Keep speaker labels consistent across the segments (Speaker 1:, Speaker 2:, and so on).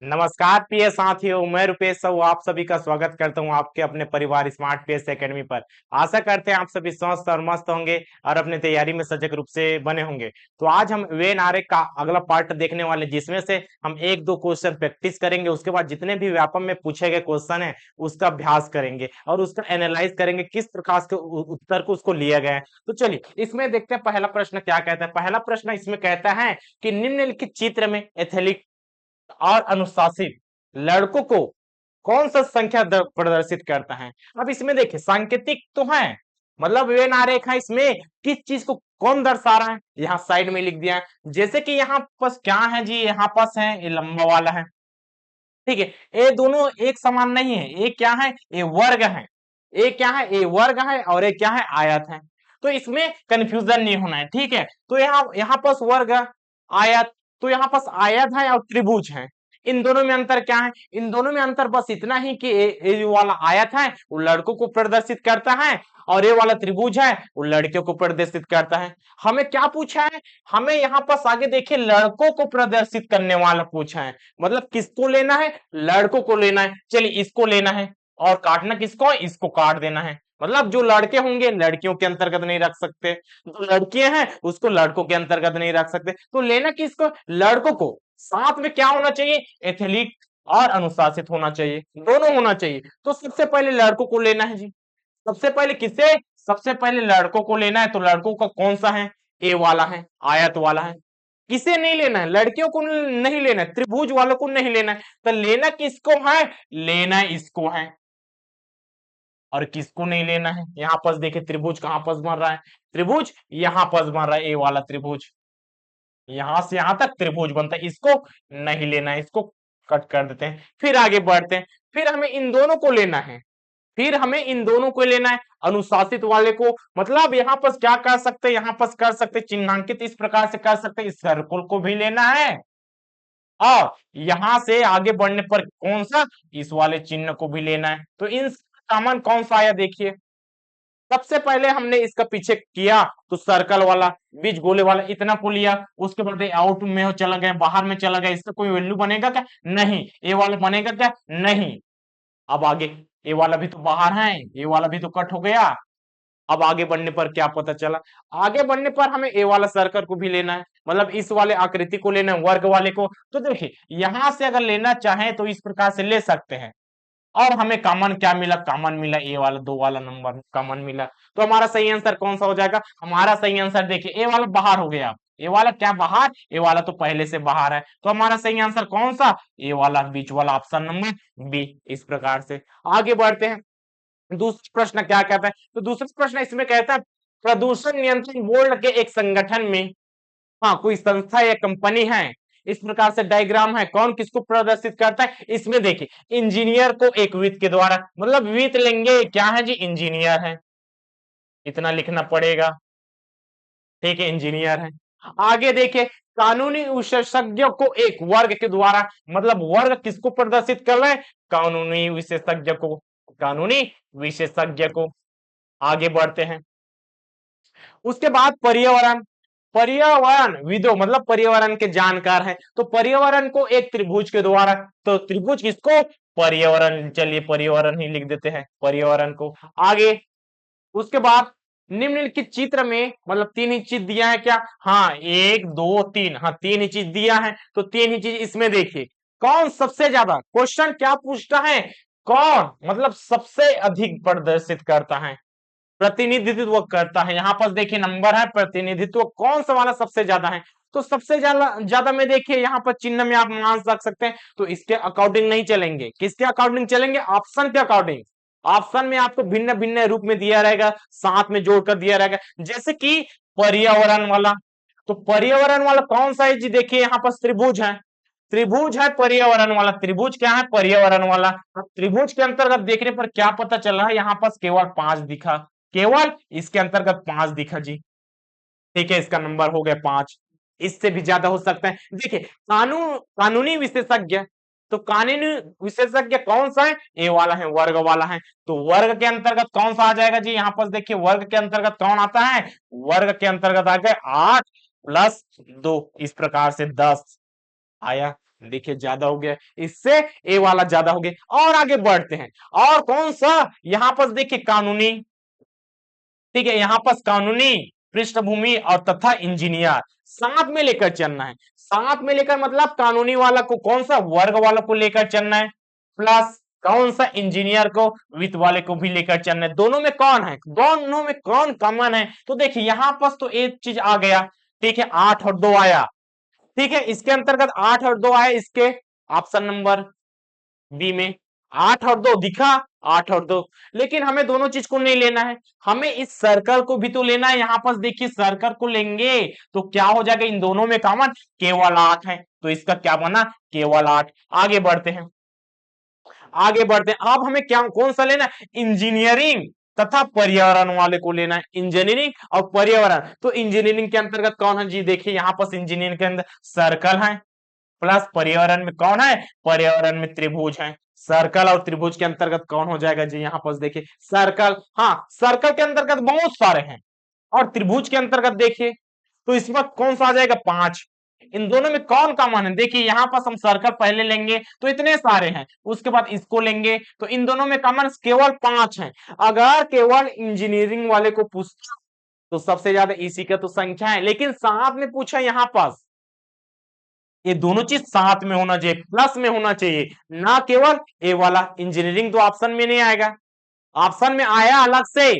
Speaker 1: नमस्कार प्रिय साथियों, मैं रुपेश साहू आप सभी का स्वागत करता हूं आपके अपने परिवार स्मार्ट पीएस एकेडमी पर। आशा करते हैं आप सभी स्वस्थ और मस्त होंगे और अपनी तैयारी में सजग रूप से बने होंगे। तो आज हम वेन आरे का अगला पार्ट देखने वाले, जिसमें से हम एक दो क्वेश्चन प्रैक्टिस करेंगे। उसके बाद जितने भी व्यापम में पूछे गए क्वेश्चन है उसका अभ्यास करेंगे और उसका एनालाइज करेंगे किस प्रकार के उत्तर को उसको लिया गया है। तो चलिए इसमें देखते हैं पहला प्रश्न क्या कहता है। पहला प्रश्न इसमें कहता है कि निम्नलिखित चित्र में एथलीट और अनुशासित लड़कों को कौन सा संख्या प्रदर्शित करता है। अब इसमें देखिए सांकेतिक तो है, मतलब वेन आरेख है, इसमें किस चीज को कौन दर्शा रहा है यहाँ साइड में लिख दिया है। जैसे कि यहाँ पास क्या है जी, यहाँ पास है ये लंबा वाला है, ठीक है। ये दोनों एक समान नहीं है, ये क्या है, ये वर्ग है। ये क्या है, ये वर्ग है और ये क्या है, आयत है। तो इसमें कंफ्यूजन नहीं होना है, ठीक है। तो यहाँ यहाँ पास वर्ग आयत, तो यहाँ पास आयत है और त्रिभुज है। इन दोनों में अंतर क्या है, इन दोनों में अंतर बस इतना ही कि ये जो वाला आयत है वो लड़कों को प्रदर्शित करता है और ये वाला त्रिभुज है वो लड़कियों को प्रदर्शित करता है। हमें क्या पूछा है, हमें यहाँ पास आगे देखिए लड़कों को प्रदर्शित करने वाला पूछा है। मतलब किसको लेना है, लड़कों को लेना है। चलिए इसको लेना है और काटना किसको है, इसको काट देना है। मतलब जो लड़के होंगे लड़कियों के अंतर्गत नहीं रख सकते, जो लड़कियां हैं उसको लड़कों के अंतर्गत नहीं रख सकते। तो लेना किसको, लड़कों को। साथ में क्या होना चाहिए, एथलीट और अनुशासित होना चाहिए, दोनों होना चाहिए। तो सबसे पहले लड़कों को लेना है जी। सबसे पहले किसे, सबसे पहले लड़कों को लेना है। तो लड़कों का कौन सा है, ए वाला है, आयत वाला है। किसे नहीं लेना है, लड़कियों को नहीं लेना है, त्रिभुज वालों को नहीं लेना है। तो लेना किसको है, लेना इसको है। और किसको नहीं लेना है, यहाँ पास देखिए त्रिभुज कहां पास बन रहा है, त्रिभुज यहाँ पास बन रहा है, ए वाला त्रिभुज। यहां से यहां तक त्रिभुज बनता है, इसको नहीं लेना है, इसको कट कर देते हैं। फिर आगे बढ़ते हैं, फिर हमें इन दोनों को लेना है, फिर हमें इन दोनों को लेना है, अनुशासित वाले को। मतलब यहाँ पर क्या कर सकते हैं, यहाँ पर कर सकते हैं चिन्हांकित इस प्रकार से कर सकते हैं, इस सर्कुल को भी लेना है और यहां से आगे बढ़ने पर कौन सा, इस वाले चिन्ह को भी लेना है। तो इन कॉमन कौन सा आया देखिए। सबसे पहले हमने इसका पीछे किया तो सर्कल वाला, बीच गोले वाला, इतना को लिया। उसके बाद आउट में चला गया, बाहर में चला गया, इसका कोई वैल्यू बनेगा क्या, नहीं। ए वाला बनेगा क्या, नहीं। अब आगे ए वाला भी तो बाहर है, ए वाला भी तो कट हो गया। अब आगे बढ़ने पर क्या पता चला, आगे बढ़ने पर हमें ए वाला सर्कल को भी लेना है, मतलब इस वाले आकृति को लेना है, वर्ग वाले को। तो देखिए यहां से अगर लेना चाहे तो इस प्रकार से ले सकते हैं। और हमें कॉमन क्या मिला, कॉमन मिला ए वाला, दो वाला नंबर कॉमन मिला। तो हमारा सही आंसर कौन सा हो जाएगा, हमारा सही आंसर देखिए ए वाला बाहर हो गया। ए वाला क्या बाहर, ए वाला तो पहले से बाहर है। तो हमारा सही आंसर कौन सा, ए वाला, बीच वाला, ऑप्शन नंबर बी। इस प्रकार से आगे बढ़ते हैं। दूसरा प्रश्न क्या कहता है, तो दूसरा प्रश्न इसमें कहता है प्रदूषण नियंत्रण बोर्ड के एक संगठन में, हाँ कोई संस्था या कंपनी है, इस प्रकार से डायग्राम है, कौन किसको प्रदर्शित करता है। इसमें देखिए इंजीनियर को एक वित्त के द्वारा, मतलब वित्त लेंगे, क्या है जी, इंजीनियर है, इतना लिखना पड़ेगा, ठीक है, इंजीनियर है। आगे देखिए कानूनी विशेषज्ञों को एक वर्ग के द्वारा, मतलब वर्ग किसको प्रदर्शित कर रहे हैं, कानूनी विशेषज्ञ को, कानूनी विशेषज्ञ को। आगे बढ़ते हैं, उसके बाद पर्यावरण, पर्यावरण विदो मतलब पर्यावरण के जानकार हैं। तो पर्यावरण को एक त्रिभुज के द्वारा, तो त्रिभुज किसको, पर्यावरण, चलिए पर्यावरण ही लिख देते हैं, पर्यावरण को। आगे उसके बाद निम्नलिखित चित्र में, मतलब तीन ही चीज दिया है क्या, हाँ एक दो तीन, हाँ तीन ही चीज दिया है। तो तीन ही चीज इसमें देखिए, कौन सबसे ज्यादा, क्वेश्चन क्या पूछता है, कौन मतलब सबसे अधिक प्रदर्शित करता है, प्रतिनिधित्व करता है। यहाँ पर देखिए नंबर है, प्रतिनिधित्व कौन सा वाला सबसे ज्यादा है। तो सबसे ज्यादा ज्यादा में देखिए यहाँ पर चिन्ह में आप मान रख सकते हैं। तो इसके अकॉर्डिंग नहीं चलेंगे, किसके अकॉर्डिंग चलेंगे, ऑप्शन के अकॉर्डिंग। ऑप्शन में आपको भिन्न भिन्न रूप में दिया रहेगा, साथ में जोड़कर दिया रहेगा। जैसे कि पर्यावरण वाला, तो पर्यावरण वाला कौन सा है जी, देखिए यहाँ पर त्रिभुज है, त्रिभुज है पर्यावरण वाला, त्रिभुज क्या है, पर्यावरण वाला। अब त्रिभुज के अंतर्गत देखने पर क्या पता चल रहा है, यहाँ पर केवल 5 दिखा, केवल इसके अंतर्गत 5 दिखा जी, ठीक है, इसका नंबर हो गया 5। इससे भी ज्यादा हो सकता है। देखिए कानूनी विशेषज्ञ, तो कानूनी विशेषज्ञ कौन सा है, ए वाला है, वर्ग वाला है। तो वर्ग के अंतर्गत कौन सा आ जाएगा जी, यहाँ पर देखिए वर्ग के अंतर्गत कौन आता है, वर्ग के अंतर्गत आ गए 8 + 2, इस प्रकार से 10। आया, देखिए ज्यादा हो गया, इससे ए वाला ज्यादा हो गया। और आगे बढ़ते हैं, और कौन सा यहां पर देखिए कानूनी, ठीक है, यहां पर कानूनी, पृष्ठभूमि और तथा इंजीनियर साथ में लेकर चलना है। साथ में लेकर मतलब कानूनी वाला को, कौन सा वर्ग वाला को लेकर चलना है, प्लस कौन सा इंजीनियर को, वित्त वाले को भी लेकर चलना है। दोनों में कौन है, दोनों में कौन कॉमन है, तो देखिए यहां पर तो एक चीज आ गया, ठीक है, 8 और 2 आया, ठीक है, इसके अंतर्गत 8 और 2 आए, इसके ऑप्शन नंबर बी में 8 और 2 दिखा, 8 और 2, लेकिन हमें दोनों चीज को नहीं लेना है, हमें इस सर्कल को भी तो लेना है। यहां पर देखिए सर्कल को लेंगे तो क्या हो जाएगा, इन दोनों में कॉमन केवल 8 है, तो इसका क्या बना, केवल 8। आगे बढ़ते हैं, आगे बढ़ते हैं, अब हमें क्या, कौन सा लेना है, इंजीनियरिंग तथा पर्यावरण वाले को लेना है, इंजीनियरिंग और पर्यावरण। तो इंजीनियरिंग के अंतर्गत कौन है जी, देखिए यहां पर इंजीनियरिंग के अंदर सर्कल है, प्लस पर्यावरण में कौन है, पर्यावरण में त्रिभुज है। सर्कल और त्रिभुज के अंतर्गत कौन हो जाएगा जी, यहाँ पर देखिए सर्कल, हाँ सर्कल के अंतर्गत बहुत सारे हैं, और त्रिभुज के अंतर्गत देखिए तो इसमें कौन सा आ जाएगा, 5। इन दोनों में कौन कॉमन है, देखिए यहां पर हम सर्कल पहले लेंगे तो इतने सारे हैं, उसके बाद इसको लेंगे तो इन दोनों में कॉमन केवल 5 हैं। अगर केवल इंजीनियरिंग वाले को पूछता तो सबसे ज्यादा इसी का तो संख्या है, लेकिन साथ में पूछा यहाँ पास, ये दोनों चीज साथ में होना चाहिए, प्लस में होना चाहिए, ना केवल ए वाला। इंजीनियरिंग तो ऑप्शन में नहीं आएगा, ऑप्शन में आया अलग से,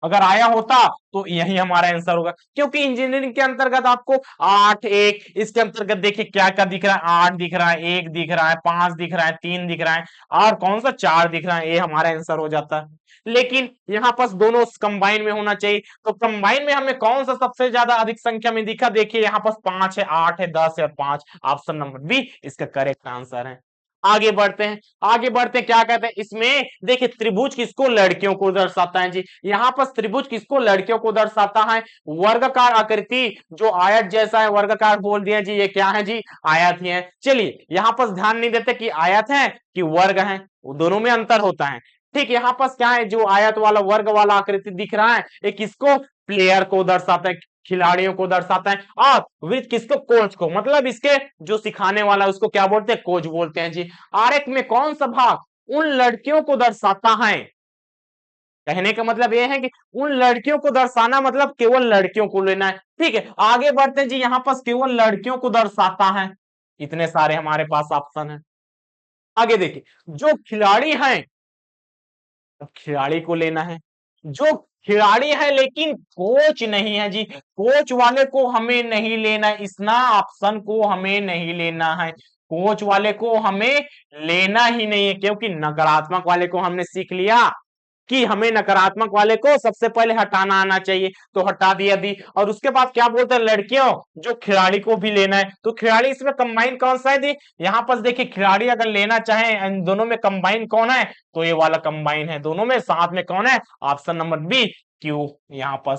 Speaker 1: अगर आया होता तो यही हमारा आंसर होगा, क्योंकि इंजीनियरिंग के अंतर्गत आपको 8 1, इसके अंतर्गत देखिए क्या क्या दिख रहा है, 8 दिख रहा है, 1 दिख रहा है, 5 दिख रहा है, 3 दिख रहा है, और कौन सा 4 दिख रहा है, ये हमारा आंसर हो जाता है। लेकिन यहाँ पास दोनों कंबाइन में होना चाहिए, तो कंबाइन में हमें कौन सा सबसे ज्यादा अधिक संख्या में दिखा, देखिए यहाँ पास 5 है, 8 है, 10 है और 5, ऑप्शन नंबर बी इसका करेक्ट आंसर है। आगे बढ़ते हैं, आगे बढ़ते हैं, क्या कहते हैं इसमें, देखिए त्रिभुज किसको, लड़कियों को दर्शाता है जी, यहां पर त्रिभुज किसको, लड़कियों को दर्शाता है। वर्गाकार आकृति जो आयत जैसा है, वर्गाकार बोल दिया जी, ये क्या है जी, आयत ही है। चलिए यहां पर ध्यान नहीं देते कि आयत है कि वर्ग है, दोनों में अंतर होता है। ठीक, यहाँ पर क्या है, जो आयत वाला वर्ग वाला आकृति दिख रहा है, ये किसको, प्लेयर को दर्शाता है, खिलाड़ियों को दर्शाता है। और वृत्त किसको, कोच को, मतलब इसके जो सिखाने वाला है उसको क्या बोलते हैं, कोच बोलते हैं जी। आरेख में कौन सा भाग उन लड़कियों को दर्शाता है, कहने का मतलब यह है कि उन लड़कियों को दर्शाना मतलब केवल लड़कियों को लेना है। ठीक है, आगे बढ़ते हैं जी, यहां पर केवल लड़कियों को दर्शाता है, इतने सारे हमारे पास ऑप्शन है। आगे देखिए, जो खिलाड़ी हैं, खिलाड़ी को लेना है, जो खिलाड़ी है लेकिन कोच नहीं है जी, कोच वाले को हमें नहीं लेना है, इस ना ऑप्शन को हमें नहीं लेना है, कोच वाले को हमें लेना ही नहीं है, क्योंकि नकारात्मक वाले को हमने सीख लिया कि हमें नकारात्मक वाले को सबसे पहले हटाना आना चाहिए, तो हटा दिया दी। और उसके बाद क्या बोलते हैं, लड़कियों जो खिलाड़ी को भी लेना है, तो खिलाड़ी इसमें कंबाइन कौन सा है दी, यहाँ पर देखिए खिलाड़ी अगर लेना चाहे इन दोनों में कंबाइन कौन है, तो ये वाला कंबाइन है, दोनों में साथ में कौन है, ऑप्शन नंबर बी क्यू यहाँ पर।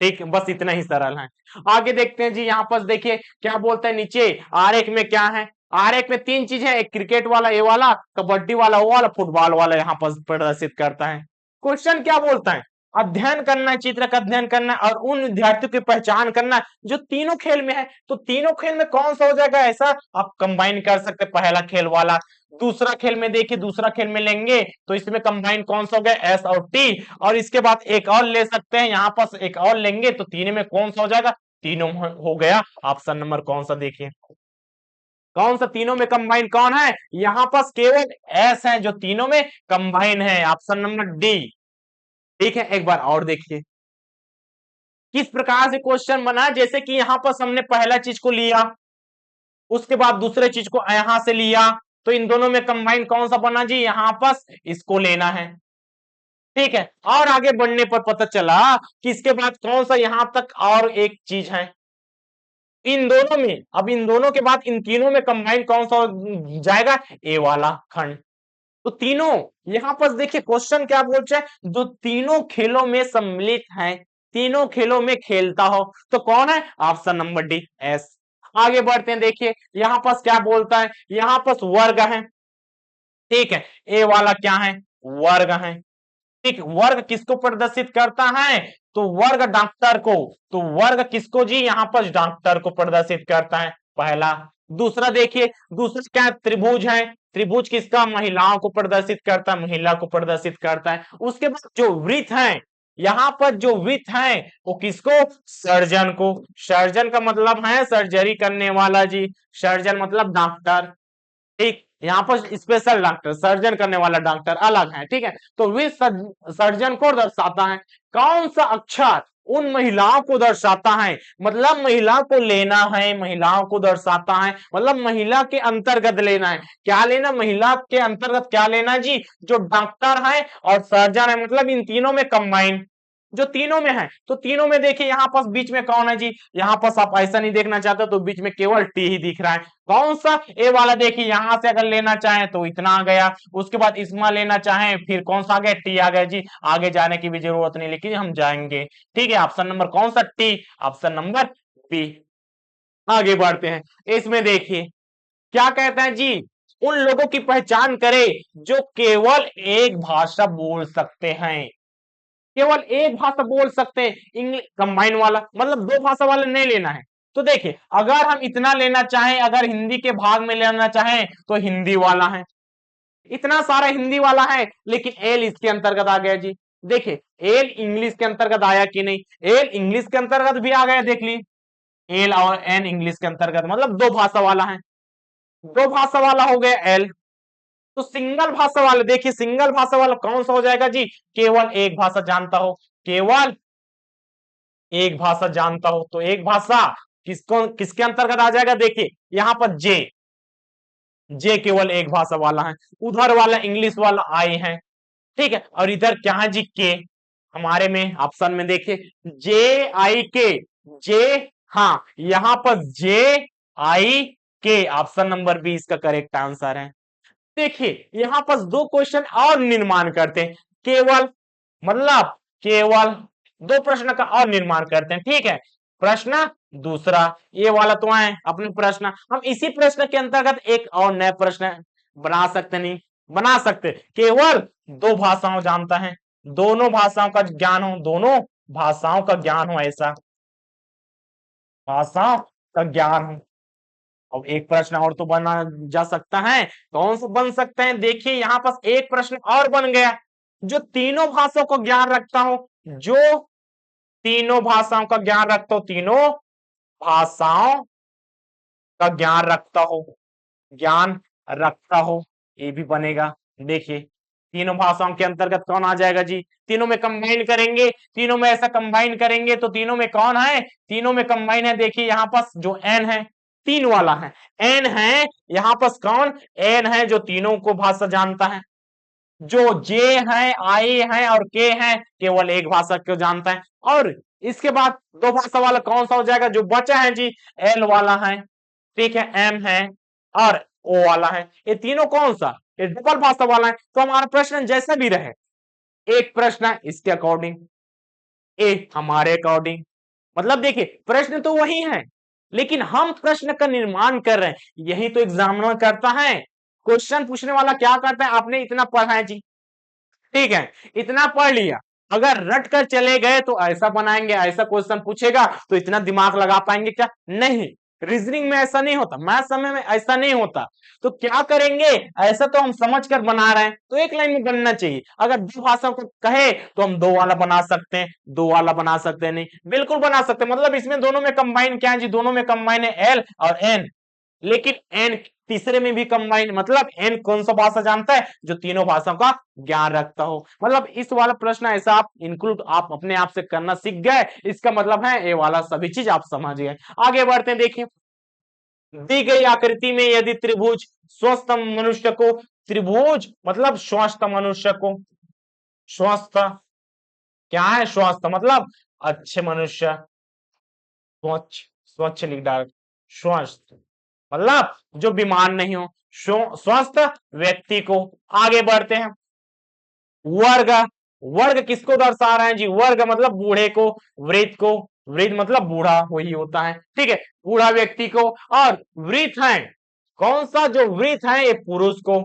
Speaker 1: ठीक, बस इतना ही सरल है। आगे देखते हैं जी, यहाँ पर देखिए क्या बोलते हैं नीचे, आरेख में क्या है, आरेख में 3 चीज है, एक क्रिकेट वाला ए वाला, कबड्डी वाला ओ वाला, फुटबॉल वाला यहाँ पर प्रदर्शित करता है। क्वेश्चन क्या बोलता है, अध्ययन करना है, चित्र का अध्ययन करना है और उन विद्यार्थियों की पहचान करना है जो तीनों खेल में है। तो तीनों खेल में कौन सा हो जाएगा, ऐसा आप कंबाइन कर सकते हैं, पहला खेल वाला, दूसरा खेल में देखिए, दूसरा खेल में लेंगे तो इसमें कंबाइन कौन सा हो गया, एस और टी, और इसके बाद एक और ले सकते हैं, यहाँ पर एक और लेंगे तो तीनों में कौन सा हो जाएगा, तीनों हो गया। ऑप्शन नंबर कौन सा देखिए, कौन सा तीनों में कंबाइन कौन है, यहाँ पर केवल एस है जो तीनों में कंबाइन है, ऑप्शन नंबर डी। ठीक है, एक बार और देखिए किस प्रकार से क्वेश्चन बना, जैसे कि यहाँ पर हमने पहला चीज को लिया, उसके बाद दूसरे चीज को यहां से लिया, तो इन दोनों में कंबाइन कौन सा बना जी, यहाँ पर इसको लेना है। ठीक है, और आगे बढ़ने पर पता चला कि इसके बाद कौन सा यहां तक और एक चीज है, इन दोनों में, अब इन दोनों के बाद इन तीनों में कंबाइन कौन सा जाएगा, ए वाला खंड। तो तीनों, यहां पर देखिए क्वेश्चन क्या बोलते हैं, जो तीनों खेलों में सम्मिलित है, तीनों खेलों में खेलता हो, तो कौन है, ऑप्शन नंबर डी एस। आगे बढ़ते हैं, देखिए यहां पर क्या बोलता है, यहां पर वर्ग है, ठीक है, ए वाला क्या है, वर्ग है। ठीक, वर्ग किसको प्रदर्शित करता है, तो वर्ग डॉक्टर को, तो वर्ग किसको जी, यहां पर डॉक्टर को प्रदर्शित करता है। पहला। दूसरा देखिए, दूसरा क्या त्रिभुज है, त्रिभुज किसका, महिलाओं को प्रदर्शित करता है, महिला को प्रदर्शित करता है। उसके बाद जो वृत्त है, यहाँ पर जो वृत्त है वो किसको, सर्जन को। सर्जन का मतलब है सर्जरी करने वाला जी, सर्जन मतलब डॉक्टर, ठीक। यहाँ पर स्पेशल डॉक्टर, सर्जन करने वाला डॉक्टर अलग है, ठीक है। तो वृत्त सर्जन को दर्शाता है। कौन सा अक्षर उन महिलाओं को दर्शाता है, मतलब महिला को लेना है, महिलाओं को दर्शाता है, मतलब महिला के अंतर्गत लेना है। क्या लेना, महिला के अंतर्गत क्या लेना जी, जो डॉक्टर है और सर्जन है, मतलब इन तीनों में कंबाइन, जो तीनों में है। तो तीनों में देखिए यहाँ पास बीच में कौन है जी, यहाँ पास आप ऐसा नहीं देखना चाहते तो बीच में केवल टी ही दिख रहा है। कौन सा, ए वाला। देखिए यहां से अगर लेना चाहें तो इतना आ गया, उसके बाद इसमें लेना चाहें फिर कौन सा आ गया, टी आ गया जी। आगे जाने की भी जरूरत नहीं, लेकिन हम जाएंगे, ठीक है। ऑप्शन नंबर कौन सा, टी, ऑप्शन नंबर बी। आगे बढ़ते हैं, इसमें देखिए क्या कहते हैं जी, उन लोगों की पहचान करें जो केवल एक भाषा बोल सकते हैं, केवल एक भाषा बोल सकते हैं। इंग्लिश कंबाइन वाला मतलब दो भाषा वाला नहीं लेना है। तो देखिए अगर हम इतना लेना चाहें, अगर हिंदी के भाग में लेना चाहें तो हिंदी वाला है, इतना सारा हिंदी वाला है, लेकिन एल इसके अंतर्गत आ गया जी। देखिए एल इंग्लिश के अंतर्गत आया कि नहीं, एल इंग्लिश के अंतर्गत भी आ गया, देख ली, एल और एन इंग्लिश के अंतर्गत, मतलब दो भाषा वाला है, दो भाषा वाला हो गया एल। तो सिंगल भाषा वाले, देखिए सिंगल भाषा वाला कौन सा हो जाएगा जी, केवल एक भाषा जानता हो, केवल एक भाषा जानता हो। तो एक भाषा किसको, किसके अंतर्गत आ जाएगा, देखिए यहां पर जे, जे केवल एक भाषा वाला है, उधर वाला इंग्लिश वाला आई है, ठीक है। और इधर क्या है जी, के, हमारे में ऑप्शन में देखिए जे आई के, जे, हाँ यहां पर जे आई के, ऑप्शन नंबर बी इसका करेक्ट आंसर है। देखिए यहां पर दो क्वेश्चन और निर्माण करते हैं, केवल मतलब केवल दो प्रश्न का और निर्माण करते हैं, ठीक है। प्रश्न दूसरा, ये वाला तो है अपने प्रश्न, हम इसी प्रश्न के अंतर्गत एक और नया प्रश्न बना सकते, नहीं बना सकते, केवल दो भाषाओं जानता है, दोनों भाषाओं का ज्ञान हो, दोनों भाषाओं का ज्ञान हो, ऐसा भाषाओं का ज्ञान हो। अब एक प्रश्न और तो बना जा सकता है, कौन सा बन सकते हैं, देखिए यहां पास एक प्रश्न और बन गया, जो तीनों भाषाओं को ज्ञान रखता हो, जो तीनों भाषाओं का ज्ञान रखता हो, तीनों भाषाओं का ज्ञान रखता हो, ज्ञान रखता हो, ये भी बनेगा। देखिए तीनों भाषाओं के अंतर्गत कौन आ जाएगा जी, तीनों में कंबाइन करेंगे, तीनों में ऐसा कंबाइन करेंगे तो तीनों में कौन है, तीनों में कंबाइन है। देखिए यहाँ पास जो एन है, तीन वाला है, एन है, यहाँ पास कौन, एन है जो तीनों को भाषा जानता है, जो जे है, आई है और के है केवल एक भाषा को जानता है। और इसके बाद दो भाषा वाला कौन सा हो जाएगा, जो बचा है जी, एल वाला है, ठीक है, एम है और ओ वाला है, ये तीनों कौन सा, ये डबल भाषा वाला है। तो हमारा प्रश्न जैसा भी रहे, एक प्रश्न इसके अकॉर्डिंग, ए हमारे अकॉर्डिंग, मतलब देखिए प्रश्न तो वही है, लेकिन हम प्रश्न का निर्माण कर रहे हैं, यही तो एग्जामिनर करता है। क्वेश्चन पूछने वाला क्या करता है, आपने इतना पढ़ा है जी, ठीक है, इतना पढ़ लिया, अगर रट कर चले गए तो ऐसा बनाएंगे, ऐसा क्वेश्चन पूछेगा तो इतना दिमाग लगा पाएंगे क्या, नहीं। रीजनिंग में ऐसा नहीं होता, मैथ समय में ऐसा नहीं होता। तो क्या करेंगे, ऐसा तो हम समझ कर बना रहे हैं तो एक लाइन में बनना चाहिए। अगर दो भाषा को कहे तो हम दो वाला बना सकते हैं, दो वाला बना सकते हैं, नहीं बिल्कुल बना सकते हैं। मतलब इसमें दोनों में कंबाइन क्या है जी, दोनों में कंबाइन है एल और एन, लेकिन एन तीसरे में भी कंबाइन, मतलब एन कौन सा भाषा जानता है, जो तीनों भाषाओं का ज्ञान रखता हो। मतलब इस वाला प्रश्न ऐसा आप इंक्लूड आप अपने आप से करना सीख गए, इसका मतलब है ये वाला सभी चीज आप समझ गए। आगे बढ़ते हैं, देखिए दी गई आकृति में यदि त्रिभुज स्वस्थ मनुष्य को, त्रिभुज मतलब स्वस्थ मनुष्य को, स्वस्थ क्या है, स्वस्थ मतलब अच्छे मनुष्य, स्वच्छ, स्वच्छ लिख डाल, स्वस्थ मतलब जो बीमार नहीं हो, स्वस्थ व्यक्ति को। आगे बढ़ते हैं, वर्ग, वर्ग किसको दर्शा रहे हैं जी, वर्ग मतलब बूढ़े को, वृद्ध को, वृद्ध मतलब बूढ़ा वही होता है, ठीक है, बूढ़ा व्यक्ति को। और वृद्ध है, कौन सा, जो वृद्ध है ये पुरुष को,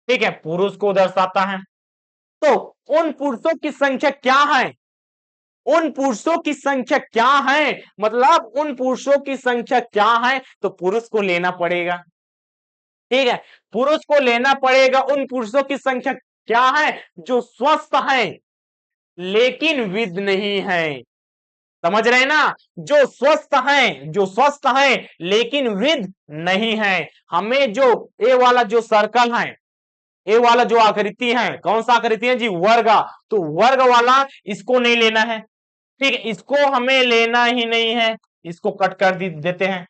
Speaker 1: ठीक है, पुरुष को दर्शाता है। तो उन पुरुषों की संख्या क्या है, उन पुरुषों की संख्या क्या है, मतलब उन पुरुषों की संख्या क्या है, तो पुरुष को लेना पड़ेगा। ठीक है, पुरुष को लेना पड़ेगा। उन पुरुषों की संख्या क्या है, जो स्वस्थ हैं लेकिन विद नहीं है। समझ रहे हैं ना, जो स्वस्थ हैं, जो स्वस्थ हैं लेकिन विद नहीं है। हमें जो ए वाला जो सर्कल है, ए वाला जो आकृति है, कौन सा आकृति है जी, वर्ग, तो वर्ग वाला इसको नहीं लेना है। ठीक है, इसको हमें लेना ही नहीं है, इसको कट कर देते हैं।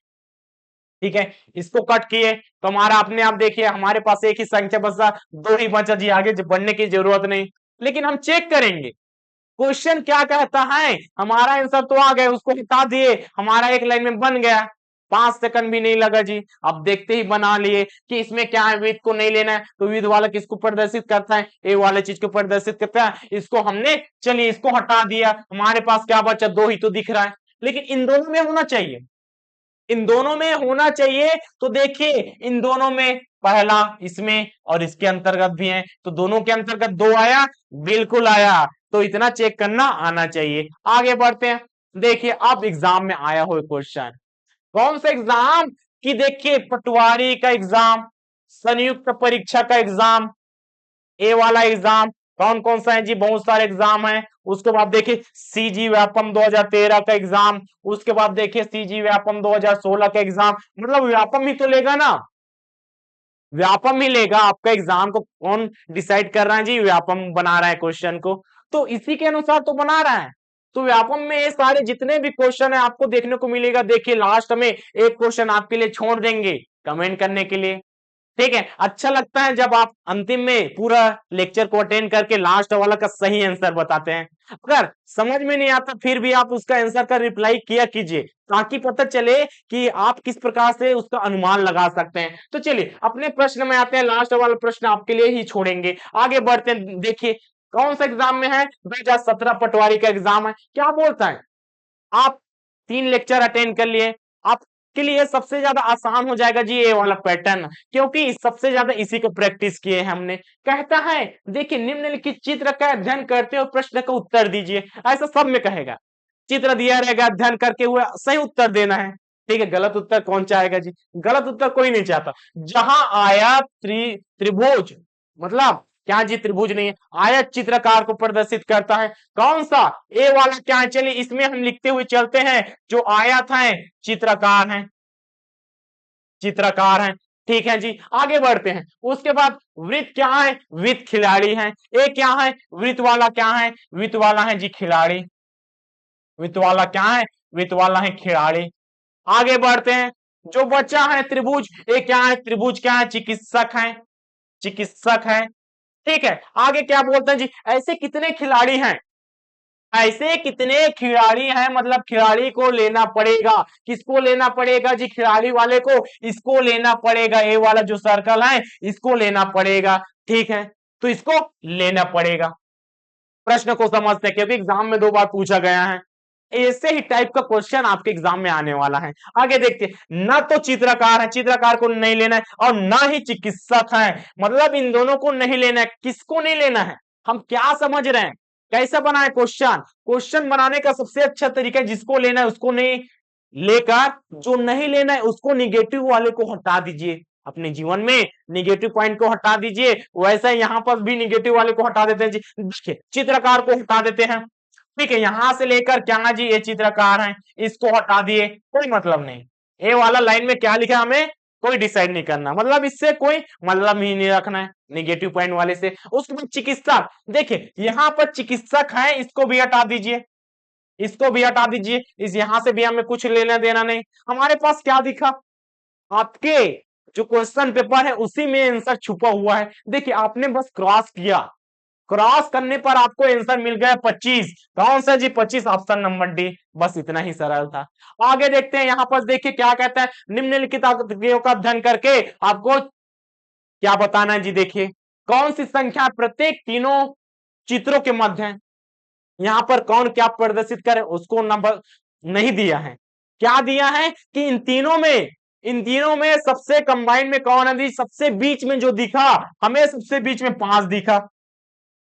Speaker 1: ठीक है, इसको कट किए तो हमारा अपने आप देखिए हमारे पास एक ही संख्या बचा, दो ही बचा जी, आगे बढ़ने की जरूरत नहीं। लेकिन हम चेक करेंगे क्वेश्चन क्या कहता है, हमारा आंसर तो आ गया, उसको हटा दिए, हमारा एक लाइन में बन गया, 5 सेकंड भी नहीं लगा जी। अब देखते ही बना लिए कि इसमें क्या है, विद को नहीं लेना है, तो विद वाला किसको प्रदर्शित करता है, ए वाले चीज को प्रदर्शित करता है, इसको हमने, चलिए इसको हटा दिया, हमारे पास क्या बचा, दो ही तो दिख रहा है। लेकिन इन दोनों में होना चाहिए, इन दोनों में होना चाहिए, तो देखिए इन दोनों में पहला इसमें और इसके अंतर्गत भी है, तो दोनों के अंतर्गत दो आया, बिल्कुल आया, तो इतना चेक करना आना चाहिए। आगे बढ़ते हैं, देखिए अब एग्जाम में आया हुआ क्वेश्चन, कौन सा एग्जाम, कि देखिए पटवारी का एग्जाम, संयुक्त परीक्षा का एग्जाम, ए वाला एग्जाम, कौन कौन सा है जी, बहुत सारे एग्जाम है। उसके बाद देखिए सीजी व्यापम 2013 का एग्जाम, उसके बाद देखिए सीजी व्यापम 2016 का एग्जाम, मतलब व्यापम ही तो लेगा ना, व्यापम ही लेगा, आपका एग्जाम को कौन डिसाइड कर रहा है जी, व्यापम बना रहा है क्वेश्चन को, तो इसी के अनुसार तो बना रहा है। तो व्यापम में ये सारे जितने भी क्वेश्चन है आपको देखने को मिलेगा। देखिए लास्ट में एक क्वेश्चन आपके लिए छोड़ देंगे कमेंट करने के लिए। ठीक है, अच्छा लगता है जब आप अंतिम में पूरा लेक्चर को अटेंड करके लास्ट वाला का सही आंसर बताते हैं। अगर समझ में नहीं आता फिर भी आप उसका आंसर का रिप्लाई किया कीजिए, ताकि पता चले कि आप किस प्रकार से उसका अनुमान लगा सकते हैं। तो चलिए अपने प्रश्न में आते हैं, लास्ट वाला प्रश्न आपके लिए ही छोड़ेंगे, आगे बढ़ते हैं। देखिए कौन सा एग्जाम में है, 2017 पटवारी का एग्जाम है। क्या बोलता है, आप 3 लेक्चर अटेंड कर लिए, आपके लिए सबसे ज्यादा आसान हो जाएगा जी ये वाला पैटर्न, क्योंकि सबसे ज्यादा इसी को प्रैक्टिस किए हैं हमने। कहता है देखिए निम्नलिखित चित्र का अध्ययन करते हुए प्रश्न का उत्तर दीजिए, ऐसा सब में कहेगा, चित्र दिया रहेगा, अध्ययन करके हुए सही उत्तर देना है। ठीक है, गलत उत्तर कौन चाहेगा जी, गलत उत्तर कोई नहीं चाहता। जहां आया त्रिभुज, मतलब क्या जी, त्रिभुज नहीं है, आयत चित्रकार को प्रदर्शित करता है। कौन सा, ए वाला क्या है, चलिए इसमें हम लिखते हुए चलते हैं, जो आयत है चित्रकार है, चित्रकार है। ठीक है जी, आगे बढ़ते हैं। उसके बाद वृत्त क्या है, वृत्त खिलाड़ी है। ए क्या है, वृत्त वाला क्या है, वृत्त वाला है जी खिलाड़ी, वृत्त वाला क्या है, वृत्त वाला है खिलाड़ी। आगे बढ़ते हैं, जो बच्चा है त्रिभुज, ये क्या है, त्रिभुज क्या है, चिकित्सक है, चिकित्सक है। ठीक है, आगे क्या बोलते हैं जी, ऐसे कितने खिलाड़ी हैं, ऐसे कितने खिलाड़ी हैं, मतलब खिलाड़ी को लेना पड़ेगा, किसको लेना पड़ेगा जी, खिलाड़ी वाले को, इसको लेना पड़ेगा, ए वाला जो सर्कल है इसको लेना पड़ेगा। ठीक है, तो इसको लेना पड़ेगा। प्रश्न को समझते हैं, क्योंकि एग्जाम में 2 बार पूछा गया है, ऐसे ही टाइप का क्वेश्चन आपके एग्जाम में आने वाला है। आगे देखते हैं, न तो चित्रकार है, चित्रकार को नहीं लेना है, और न ही चिकित्सक है, मतलब इन दोनों को नहीं लेना है। किसको नहीं लेना है, हम क्या समझ रहे हैं, कैसा बनाए क्वेश्चन, क्वेश्चन बनाने का सबसे अच्छा तरीका है, जिसको लेना है उसको नहीं लेकर, जो नहीं लेना है उसको निगेटिव वाले को हटा दीजिए, अपने जीवन में निगेटिव पॉइंट को हटा दीजिए। वैसे यहाँ पर भी निगेटिव वाले को हटा देते हैं जी, देखिए चित्रकार को हटा देते हैं। ठीक है, यहां से लेकर क्या जी, ये चित्रकार है, इसको हटा दिए, कोई मतलब नहीं। ए वाला लाइन में क्या लिखा हमें कोई डिसाइड नहीं करना, मतलब इससे कोई मतलब ही नहीं रखना है निगेटिव पॉइंट वाले से। उसके बाद चिकित्सक, देखिए यहाँ पर चिकित्सक है, इसको भी हटा दीजिए, इसको भी हटा दीजिए, इस यहां से भी हमें कुछ लेना देना नहीं। हमारे पास क्या दिखा, आपके जो क्वेश्चन पेपर है उसी में आंसर छुपा हुआ है। देखिए आपने बस क्रॉस किया, क्रॉस करने पर आपको आंसर मिल गया 25, कौन सा जी, 25, ऑप्शन नंबर डी, बस इतना ही सरल था। आगे देखते हैं, यहाँ पर देखिए क्या कहता है, निम्नलिखित आकृतियों का अध्ययन करके आपको क्या बताना है जी। देखिए कौन सी संख्या प्रत्येक तीनों चित्रों के मध्य है, यहाँ पर कौन क्या प्रदर्शित करे उसको नंबर नहीं दिया है, क्या दिया है कि इन तीनों में सबसे कंबाइंड में कौन है, सबसे बीच में जो दिखा हमें, सबसे बीच में 5 दिखा।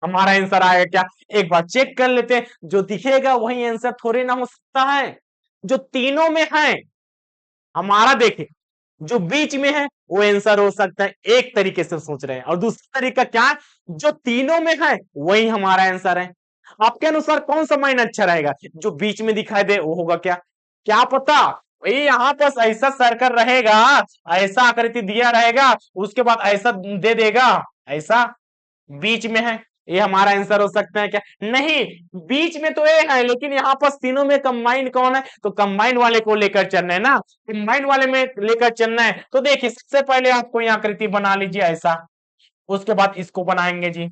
Speaker 1: हमारा आंसर आएगा क्या? एक बार चेक कर लेते हैं, जो दिखेगा वही आंसर थोड़ी ना हो सकता है। जो तीनों में है हमारा, देखे जो बीच में है वो आंसर हो सकता है, एक तरीके से सोच रहे हैं। और दूसरा तरीका क्या है, जो तीनों में है वही हमारा आंसर है। आपके अनुसार कौन सा माइन अच्छा रहेगा? जो बीच में दिखाई दे वो होगा क्या? क्या पता भाई यहाँ पर ऐसा सर्कल रहेगा, ऐसा आकृति दिया रहेगा, उसके बाद ऐसा दे देगा, ऐसा बीच में है, ये हमारा आंसर हो सकता है क्या? नहीं, बीच में तो ये है, लेकिन यहाँ पर तीनों में कंबाइन कौन है? तो कंबाइन वाले को लेकर चलना है ना, कंबाइन वाले में लेकर चलना है। तो देखिए सबसे पहले आपको यहाँ आकृति बना लीजिए ऐसा, उसके बाद इसको बनाएंगे जी।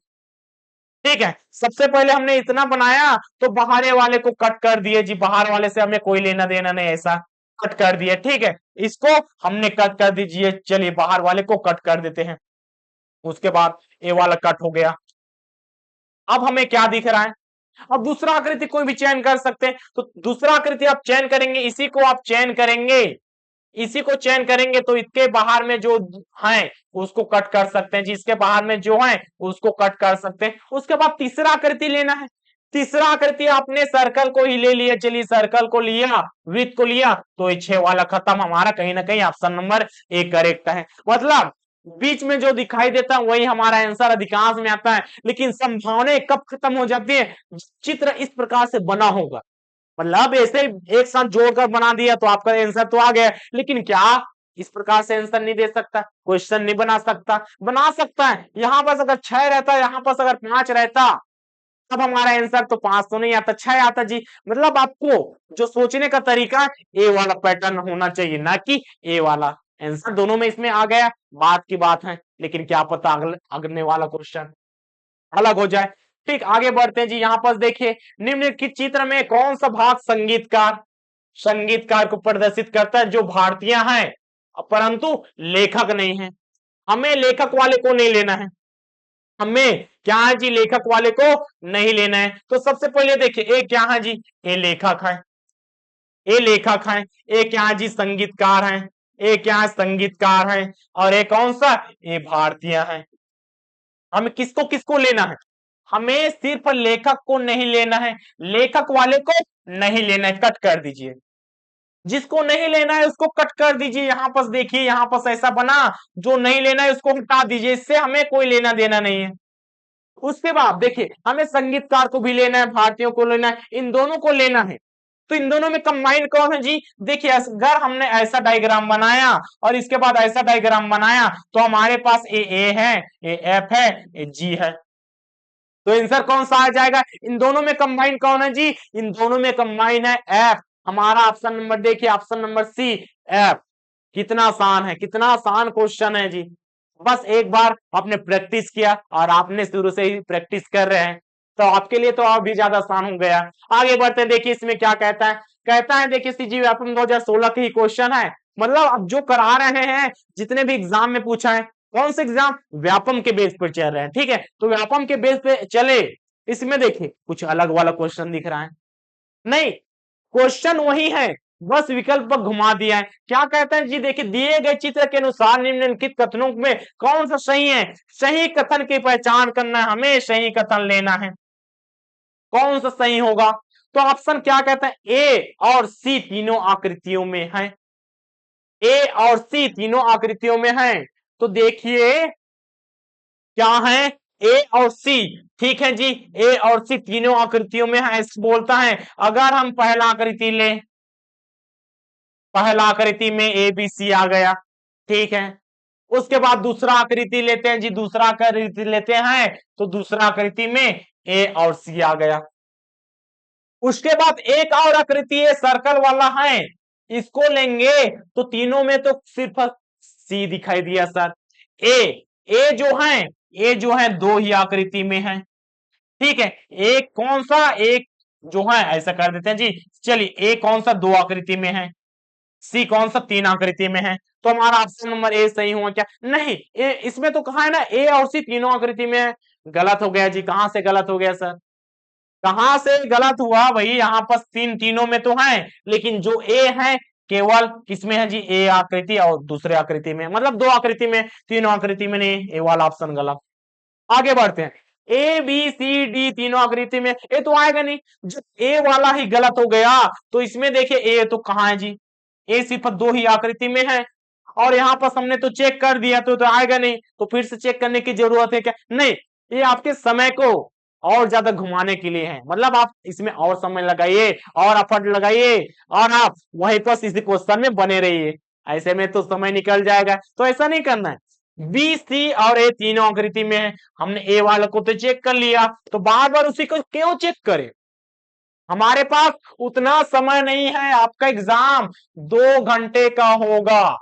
Speaker 1: ठीक है, सबसे पहले हमने इतना बनाया तो बाहर वाले को कट कर दिए जी, बाहर वाले से हमें कोई लेना देना नहीं, ऐसा कट कर दिया। ठीक है, इसको हमने कट कर दीजिए, चलिए बाहर वाले को कट कर देते हैं। उसके बाद ये वाला कट हो गया। अब हमें क्या दिख रहा है? अब दूसरा आकृति कोई भी चयन कर सकते हैं, तो दूसरा आकृति आप चयन करेंगे, इसी को आप चयन करेंगे, इसी को चयन करेंगे तो इसके बाहर में जो है उसको कट कर सकते हैं, जिसके बाहर में जो है उसको कट कर सकते हैं। उसके बाद तीसरा आकृति लेना है। तीसरा आकृति आपने सर्कल को ही ले लिया, चलिए सर्कल को लिया, वृत्त को लिया, तो ये 6 वाला खत्म। हमारा कहीं ना कहीं ऑप्शन नंबर ए करेक्ट है। मतलब बीच में जो दिखाई देता है वही हमारा आंसर अधिकांश में आता है, लेकिन संभावनाएं कब खत्म हो जाती है? चित्र इस प्रकार से बना होगा, मतलब ऐसे एक साथ जोड़कर बना दिया तो आपका आंसर तो आ गया, लेकिन क्या इस प्रकार से आंसर नहीं दे सकता, क्वेश्चन नहीं बना सकता? बना सकता है। यहां पर अगर 6 रहता, यहां पर अगर 5 रहता, तब हमारा आंसर तो 5 तो नहीं आता, 6 आता जी। मतलब आपको जो सोचने का तरीका ए वाला पैटर्न होना चाहिए, ना कि ए वाला। आंसर दोनों में इसमें आ गया, बात की बात है, लेकिन क्या पता अगले वाला क्वेश्चन अलग हो जाए। ठीक, आगे बढ़ते हैं जी। यहां पर देखिए निम्नलिखित चित्र में कौन सा भाग संगीतकार को प्रदर्शित करता है जो भारतीय हैं परंतु लेखक नहीं है? हमें लेखक वाले को नहीं लेना है, हमें क्या है जी, लेखक वाले को नहीं लेना है। तो सबसे पहले देखिए ये क्या है जी, ये लेखक है, ये लेखक है। ये क्या है जी, संगीतकार है। ये क्या है, संगीतकार है। और ये कौन सा, ये भारतीय है। हमें किसको किसको लेना है? हमें सिर्फ लेखक को नहीं लेना है, लेखक वाले को नहीं लेना है, कट कर दीजिए। जिसको नहीं लेना है उसको कट कर दीजिए। यहां पर देखिए, यहां पर ऐसा बना, जो नहीं लेना है उसको हटा दीजिए, इससे हमें कोई लेना देना नहीं है। उसके बाद देखिए हमें संगीतकार को भी लेना है, भारतीयों को लेना है, इन दोनों को लेना है। तो इन दोनों में कंबाइन कौन है जी? देखिए अगर हमने ऐसा डायग्राम बनाया और इसके बाद ऐसा डायग्राम बनाया तो हमारे पास ए है, ए एफ है, ए जी है। तो आंसर कौन सा आ जाएगा? इन दोनों में कंबाइन कौन है जी? इन दोनों में कंबाइन है एफ। हमारा ऑप्शन नंबर देखिए, ऑप्शन नंबर सी, एफ। कितना आसान है, कितना आसान क्वेश्चन है जी। बस एक बार आपने प्रैक्टिस किया, और आपने शुरू से ही प्रैक्टिस कर रहे हैं, तो आपके लिए तो और भी ज्यादा आसान हो गया। आगे बढ़ते हैं, देखिए इसमें क्या कहता है। कहता है देखिए सीजी व्यापम 2016 के ही क्वेश्चन है, मतलब अब जो करा रहे हैं, जितने भी एग्जाम में पूछा है, कौन से एग्जाम, व्यापम के बेस पर चल रहे हैं। ठीक है, तो व्यापम के बेस पे चले। इसमें देखिए कुछ अलग वाला क्वेश्चन दिख रहा है, नहीं क्वेश्चन वही है, बस विकल्प पर घुमा दिया है। क्या कहता है जी, देखिए दिए गए चित्र के अनुसार निम्नलिखित कथनों में कौन सा सही है? सही कथन की पहचान करना है, हमें सही कथन लेना है, कौन सा सही होगा? तो ऑप्शन क्या कहता है, ए और सी तीनों आकृतियों में है, ए और सी तीनों आकृतियों में है। तो देखिए क्या है, ए और सी। ठीक है जी, ए और सी तीनों आकृतियों में है ऐसे बोलता है। अगर हम पहला आकृति लें, पहला आकृति में ए बी सी आ गया, ठीक है। उसके बाद दूसरा आकृति लेते हैं जी, दूसरा आकृति लेते हैं तो दूसरा आकृति में ए और सी आ गया। उसके बाद एक और आकृति है सर्कल वाला है, इसको लेंगे तो तीनों में तो सिर्फ सी दिखाई दिया सर। ए जो है, ए जो है दो ही आकृति में है। ठीक है, एक कौन सा, एक जो है ऐसा कर देते हैं जी, चलिए ए कौन सा, दो आकृति में है, सी कौन सा, तीन आकृति में है। तो हमारा ऑप्शन नंबर ए सही हुआ क्या? नहीं, इसमें तो कहा है ना ए और सी तीनों आकृति में है। गलत हो गया जी। कहां से गलत हो गया सर? कहां से गलत हुआ भाई? यहाँ पर तीनों में तो है, लेकिन जो ए है केवल किसमें है जी, ए आकृति और दूसरे आकृति में, मतलब दो आकृति में, तीनों आकृति में नहीं। ए वाला ऑप्शन गलत। आगे बढ़ते हैं, ए बी सी डी तीनों आकृति में, ए तो आएगा नहीं। जब ए वाला ही गलत हो गया तो इसमें देखिए ए तो कहाँ है जी, ए सिर्फ दो ही आकृति में है, और यहाँ पर हमने तो चेक कर दिया तो आएगा नहीं, तो फिर से चेक करने की जरूरत है क्या? नहीं, ये आपके समय को और ज्यादा घुमाने के लिए है, मतलब आप इसमें और समय लगाइए और एफर्ट लगाइए और आप वहीं पर इसी क्वेश्चन में बने रहिए, ऐसे में तो समय निकल जाएगा। तो ऐसा नहीं करना है। बी सी और ए तीनों आकृति में है, हमने ए वाले को तो चेक कर लिया, तो बार बार उसी को क्यों चेक करें? हमारे पास उतना समय नहीं है, आपका एग्जाम 2 घंटे का होगा।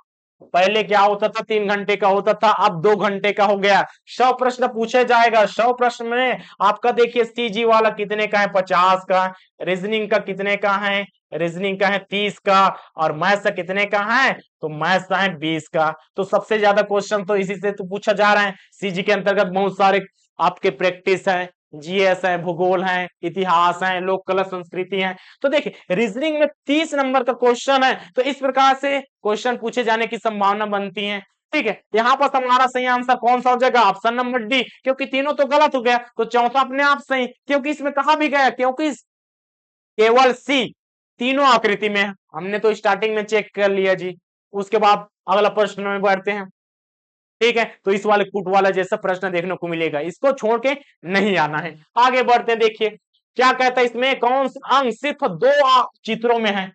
Speaker 1: पहले क्या होता था, 3 घंटे का होता था, अब 2 घंटे का हो गया। 100 प्रश्न पूछे जाएगा, 100 प्रश्न में आपका देखिए सीजी वाला कितने का है, 50 का, रीजनिंग का कितने का है, रीजनिंग का है 30 का, और मैथ्स का कितने का है, तो मैथ्स का है 20 का। तो सबसे ज्यादा क्वेश्चन तो इसी से तो पूछा जा रहा है। सीजी के अंतर्गत बहुत सारे आपके प्रैक्टिस है, जीएस है, भूगोल है, इतिहास है, लोक कला संस्कृति है। तो देखिए रीजनिंग में 30 नंबर का क्वेश्चन है, तो इस प्रकार से क्वेश्चन पूछे जाने की संभावना बनती है। ठीक है, यहाँ पर हमारा सही आंसर कौन सा हो जाएगा, ऑप्शन नंबर डी, क्योंकि तीनों तो गलत हो गया, तो चौथा अपने आप सही, क्योंकि इसमें कहा भी गया, क्योंकि केवल सी तीनों आकृति में, हमने तो स्टार्टिंग में चेक कर लिया जी। उसके बाद अगला प्रश्न में बढ़ते हैं। ठीक है, तो इस वाले कूट वाला जैसा प्रश्न देखने को मिलेगा, इसको छोड़ के नहीं आना है। आगे बढ़ते हैं, देखिए क्या कहता है इसमें, कौन सा अंक सिर्फ दो चित्रों में है,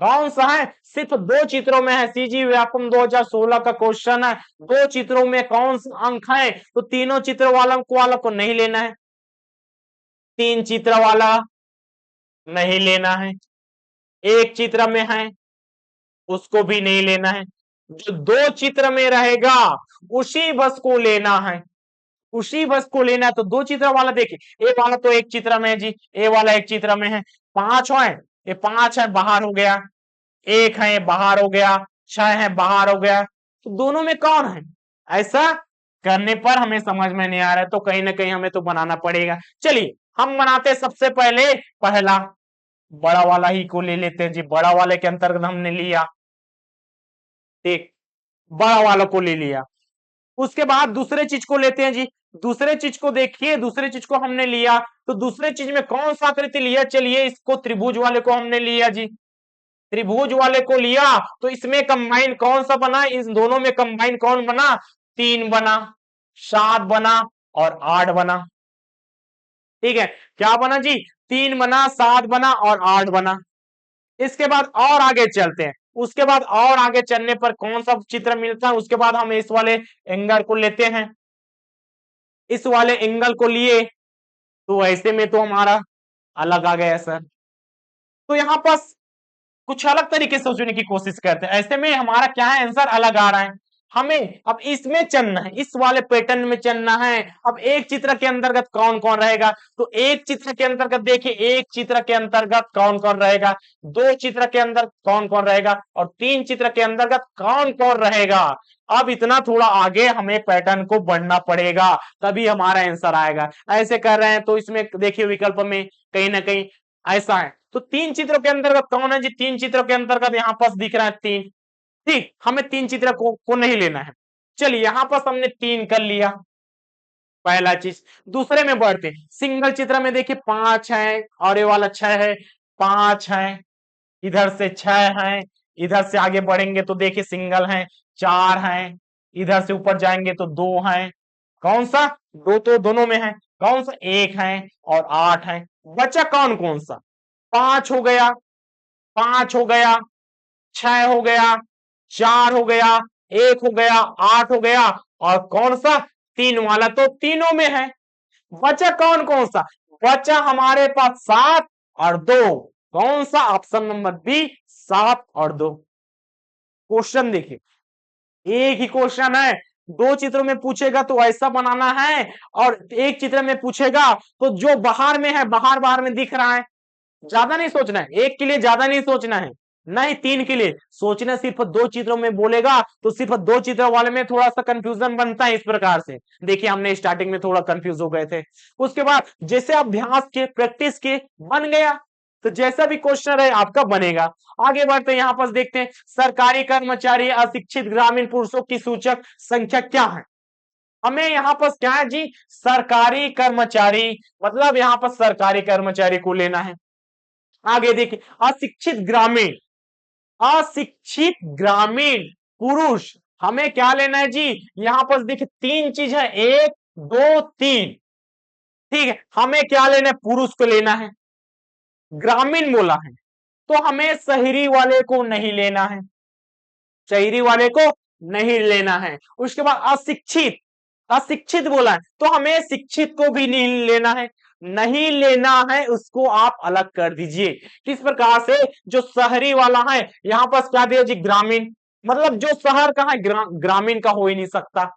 Speaker 1: कौन सा है, सिर्फ दो चित्रों में है। सीजी व्यापम 2016 का क्वेश्चन है, दो चित्रों में कौन सा अंक है, तो तीनों चित्र वाला को नहीं लेना है, तीन चित्र वाला नहीं लेना है, एक चित्र में है उसको भी नहीं लेना है, जो दो चित्र में रहेगा उसी बस को लेना है, उसी बस को लेना है। तो दो चित्र वाला देखिए, ए वाला तो एक चित्र में है जी, ए वाला एक चित्र में है, पांच है, ये पांच है बाहर हो गया, एक है बाहर हो गया, छह है बाहर हो गया, तो दोनों में कौन है? ऐसा करने पर हमें समझ में नहीं आ रहा है, तो कहीं ना कहीं हमें तो बनाना पड़ेगा। चलिए हम बनाते सबसे पहले पहला बड़ा वाला ही को ले लेते हैं जी, बड़ा वाले के अंतर्गत हमने लिया, ठीक, बड़ा वाला को ले लिया। उसके बाद दूसरे चीज को लेते हैं जी, दूसरे चीज को देखिए, दूसरे चीज को हमने लिया, तो दूसरे चीज में कौन सा आकृति लिया, चलिए इसको त्रिभुज वाले को हमने लिया जी, त्रिभुज वाले को लिया, तो इसमें कंबाइन कौन सा बना, इन दोनों में कंबाइन कौन बना, 3 बना, 7 बना और 8 बना। ठीक है, क्या बना जी, 3 बना, 7 बना और 8 बना। इसके बाद और आगे चलते हैं, उसके बाद और आगे चलने पर कौन सा चित्र मिलता है, उसके बाद हम इस वाले एंगल को लेते हैं, इस वाले एंगल को लिए, तो ऐसे में तो हमारा अलग आ गया सर। तो यहां पर कुछ अलग तरीके से सोचने की कोशिश करते हैं, ऐसे में हमारा क्या है, आंसर अलग आ रहा है। हमें अब इसमें चलना है, इस वाले पैटर्न में चलना है। अब एक चित्र के अंतर्गत कौन कौन रहेगा, तो एक चित्र के अंतर्गत देखिए, एक चित्र के अंतर्गत कौन कौन रहेगा, दो चित्र के अंदर कौन कौन रहेगा, और तीन चित्र के अंतर्गत कौन कौन रहेगा। अब इतना थोड़ा आगे हमें पैटर्न को बढ़ना पड़ेगा, तभी हमारा आंसर आएगा। ऐसे कर रहे हैं तो इसमें देखिए विकल्प में कहीं ना कहीं ऐसा है। तो तीन चित्रों के अंतर्गत कौन है जी, तीन चित्रों के अंतर्गत यहाँ पास दिख रहा है 3, ठीक, हमें तीन चित्र को नहीं लेना है। चलिए यहाँ पर हमने 3 कर लिया, पहला चीज। दूसरे में बढ़ते, सिंगल चित्र में देखिए 5 है और ये वाला 6 है, 5 है, इधर से 6 है, इधर से आगे बढ़ेंगे तो देखिए सिंगल है, 4 है, इधर से ऊपर जाएंगे तो 2 है, कौन सा, दो तो दोनों में है, कौन सा, 1 है और 8 है। बचा कौन कौन सा, 5 हो गया, 5 हो गया, 6 हो गया, 4 हो गया, 1 हो गया, 8 हो गया, और कौन सा, 3 वाला तो तीनों में है। बचा कौन कौन सा, बचा हमारे पास 7 और 2, कौन सा, ऑप्शन नंबर बी, 7 और 2। क्वेश्चन देखिए, एक ही क्वेश्चन है, दो चित्रों में पूछेगा तो ऐसा बनाना है, और एक चित्र में पूछेगा तो जो बाहर में है, बाहर बाहर में दिख रहा है, ज्यादा नहीं सोचना है, एक के लिए ज्यादा नहीं सोचना है, नहीं 3 के लिए सोचना, सिर्फ दो चित्रों में बोलेगा तो सिर्फ दो चित्रों वाले में थोड़ा सा कंफ्यूजन बनता है। इस प्रकार से देखिए हमने स्टार्टिंग में थोड़ा कंफ्यूज हो गए थे, उसके बाद जैसे अभ्यास के प्रैक्टिस के बन गया, तो जैसा भी क्वेश्चन है आपका बनेगा। आगे बढ़ते यहाँ पर देखते हैं, सरकारी कर्मचारी अशिक्षित ग्रामीण पुरुषों की सूचक संख्या क्या है। हमें यहाँ पर क्या है जी, सरकारी कर्मचारी, मतलब यहाँ पर सरकारी कर्मचारी को लेना है। आगे देखिए, अशिक्षित ग्रामीण, अशिक्षित ग्रामीण पुरुष, हमें क्या लेना है जी, यहां पर देखिए तीन चीज है, एक दो तीन, ठीक है, हमें क्या लेना है, पुरुष को लेना है, ग्रामीण बोला है तो हमें शहरी वाले को नहीं लेना है, शहरी वाले को नहीं लेना है। उसके बाद अशिक्षित, अशिक्षित बोला है तो हमें शिक्षित को भी नहीं लेना है, नहीं लेना है, उसको आप अलग कर दीजिए। किस प्रकार से, जो शहरी वाला है यहां पर क्या दिया जी, ग्रामीण, मतलब जो शहर का है ग्रामीण का हो ही नहीं सकता।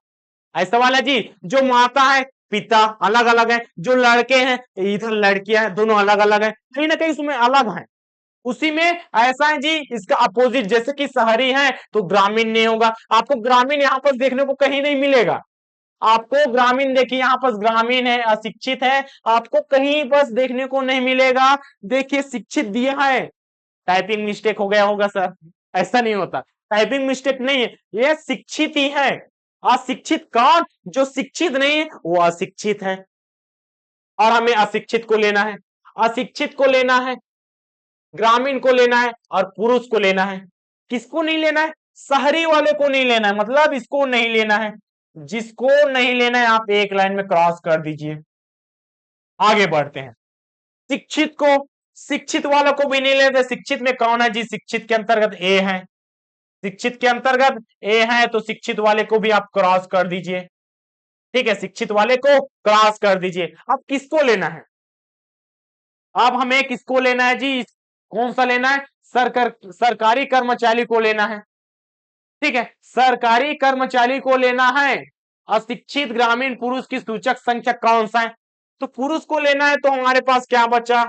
Speaker 1: ऐसा वाला जी, जो माता है पिता अलग अलग है, जो लड़के हैं इधर लड़कियां हैं दोनों अलग अलग है, कहीं ना कहीं उसमें अलग है। उसी में ऐसा है जी, इसका अपोजिट, जैसे कि शहरी है तो ग्रामीण नहीं होगा, आपको ग्रामीण यहाँ पर देखने को कहीं नहीं मिलेगा। आपको ग्रामीण देखिए, यहाँ पर ग्रामीण है, अशिक्षित है, आपको कहीं बस देखने को नहीं मिलेगा। देखिए शिक्षित दिया है, टाइपिंग मिस्टेक हो गया होगा सर, ऐसा नहीं होता, टाइपिंग मिस्टेक नहीं है, ये शिक्षित ही है। अशिक्षित कौन, जो शिक्षित नहीं है वो अशिक्षित है, और हमें अशिक्षित को लेना है, अशिक्षित को लेना है, ग्रामीण को लेना है और पुरुष को लेना है। किसको नहीं लेना है, शहरी वाले को नहीं लेना है, मतलब इसको नहीं लेना है। जिसको नहीं लेना है आप एक लाइन में क्रॉस कर दीजिए। आगे बढ़ते हैं, शिक्षित को, शिक्षित वालों को भी नहीं लेते। शिक्षित में कौन है जी, शिक्षित के अंतर्गत ए है, शिक्षित के अंतर्गत ए है तो शिक्षित वाले को भी आप क्रॉस कर दीजिए, ठीक है, शिक्षित वाले को क्रॉस कर दीजिए। अब किसको लेना है, अब हमें किसको लेना है जी, कौन सा लेना है, सरकारी कर्मचारी को लेना है, ठीक है, सरकारी कर्मचारी को लेना है। अशिक्षित ग्रामीण पुरुष की सूचक संख्या कौन सा है, तो पुरुष को लेना है, तो हमारे पास क्या बचा,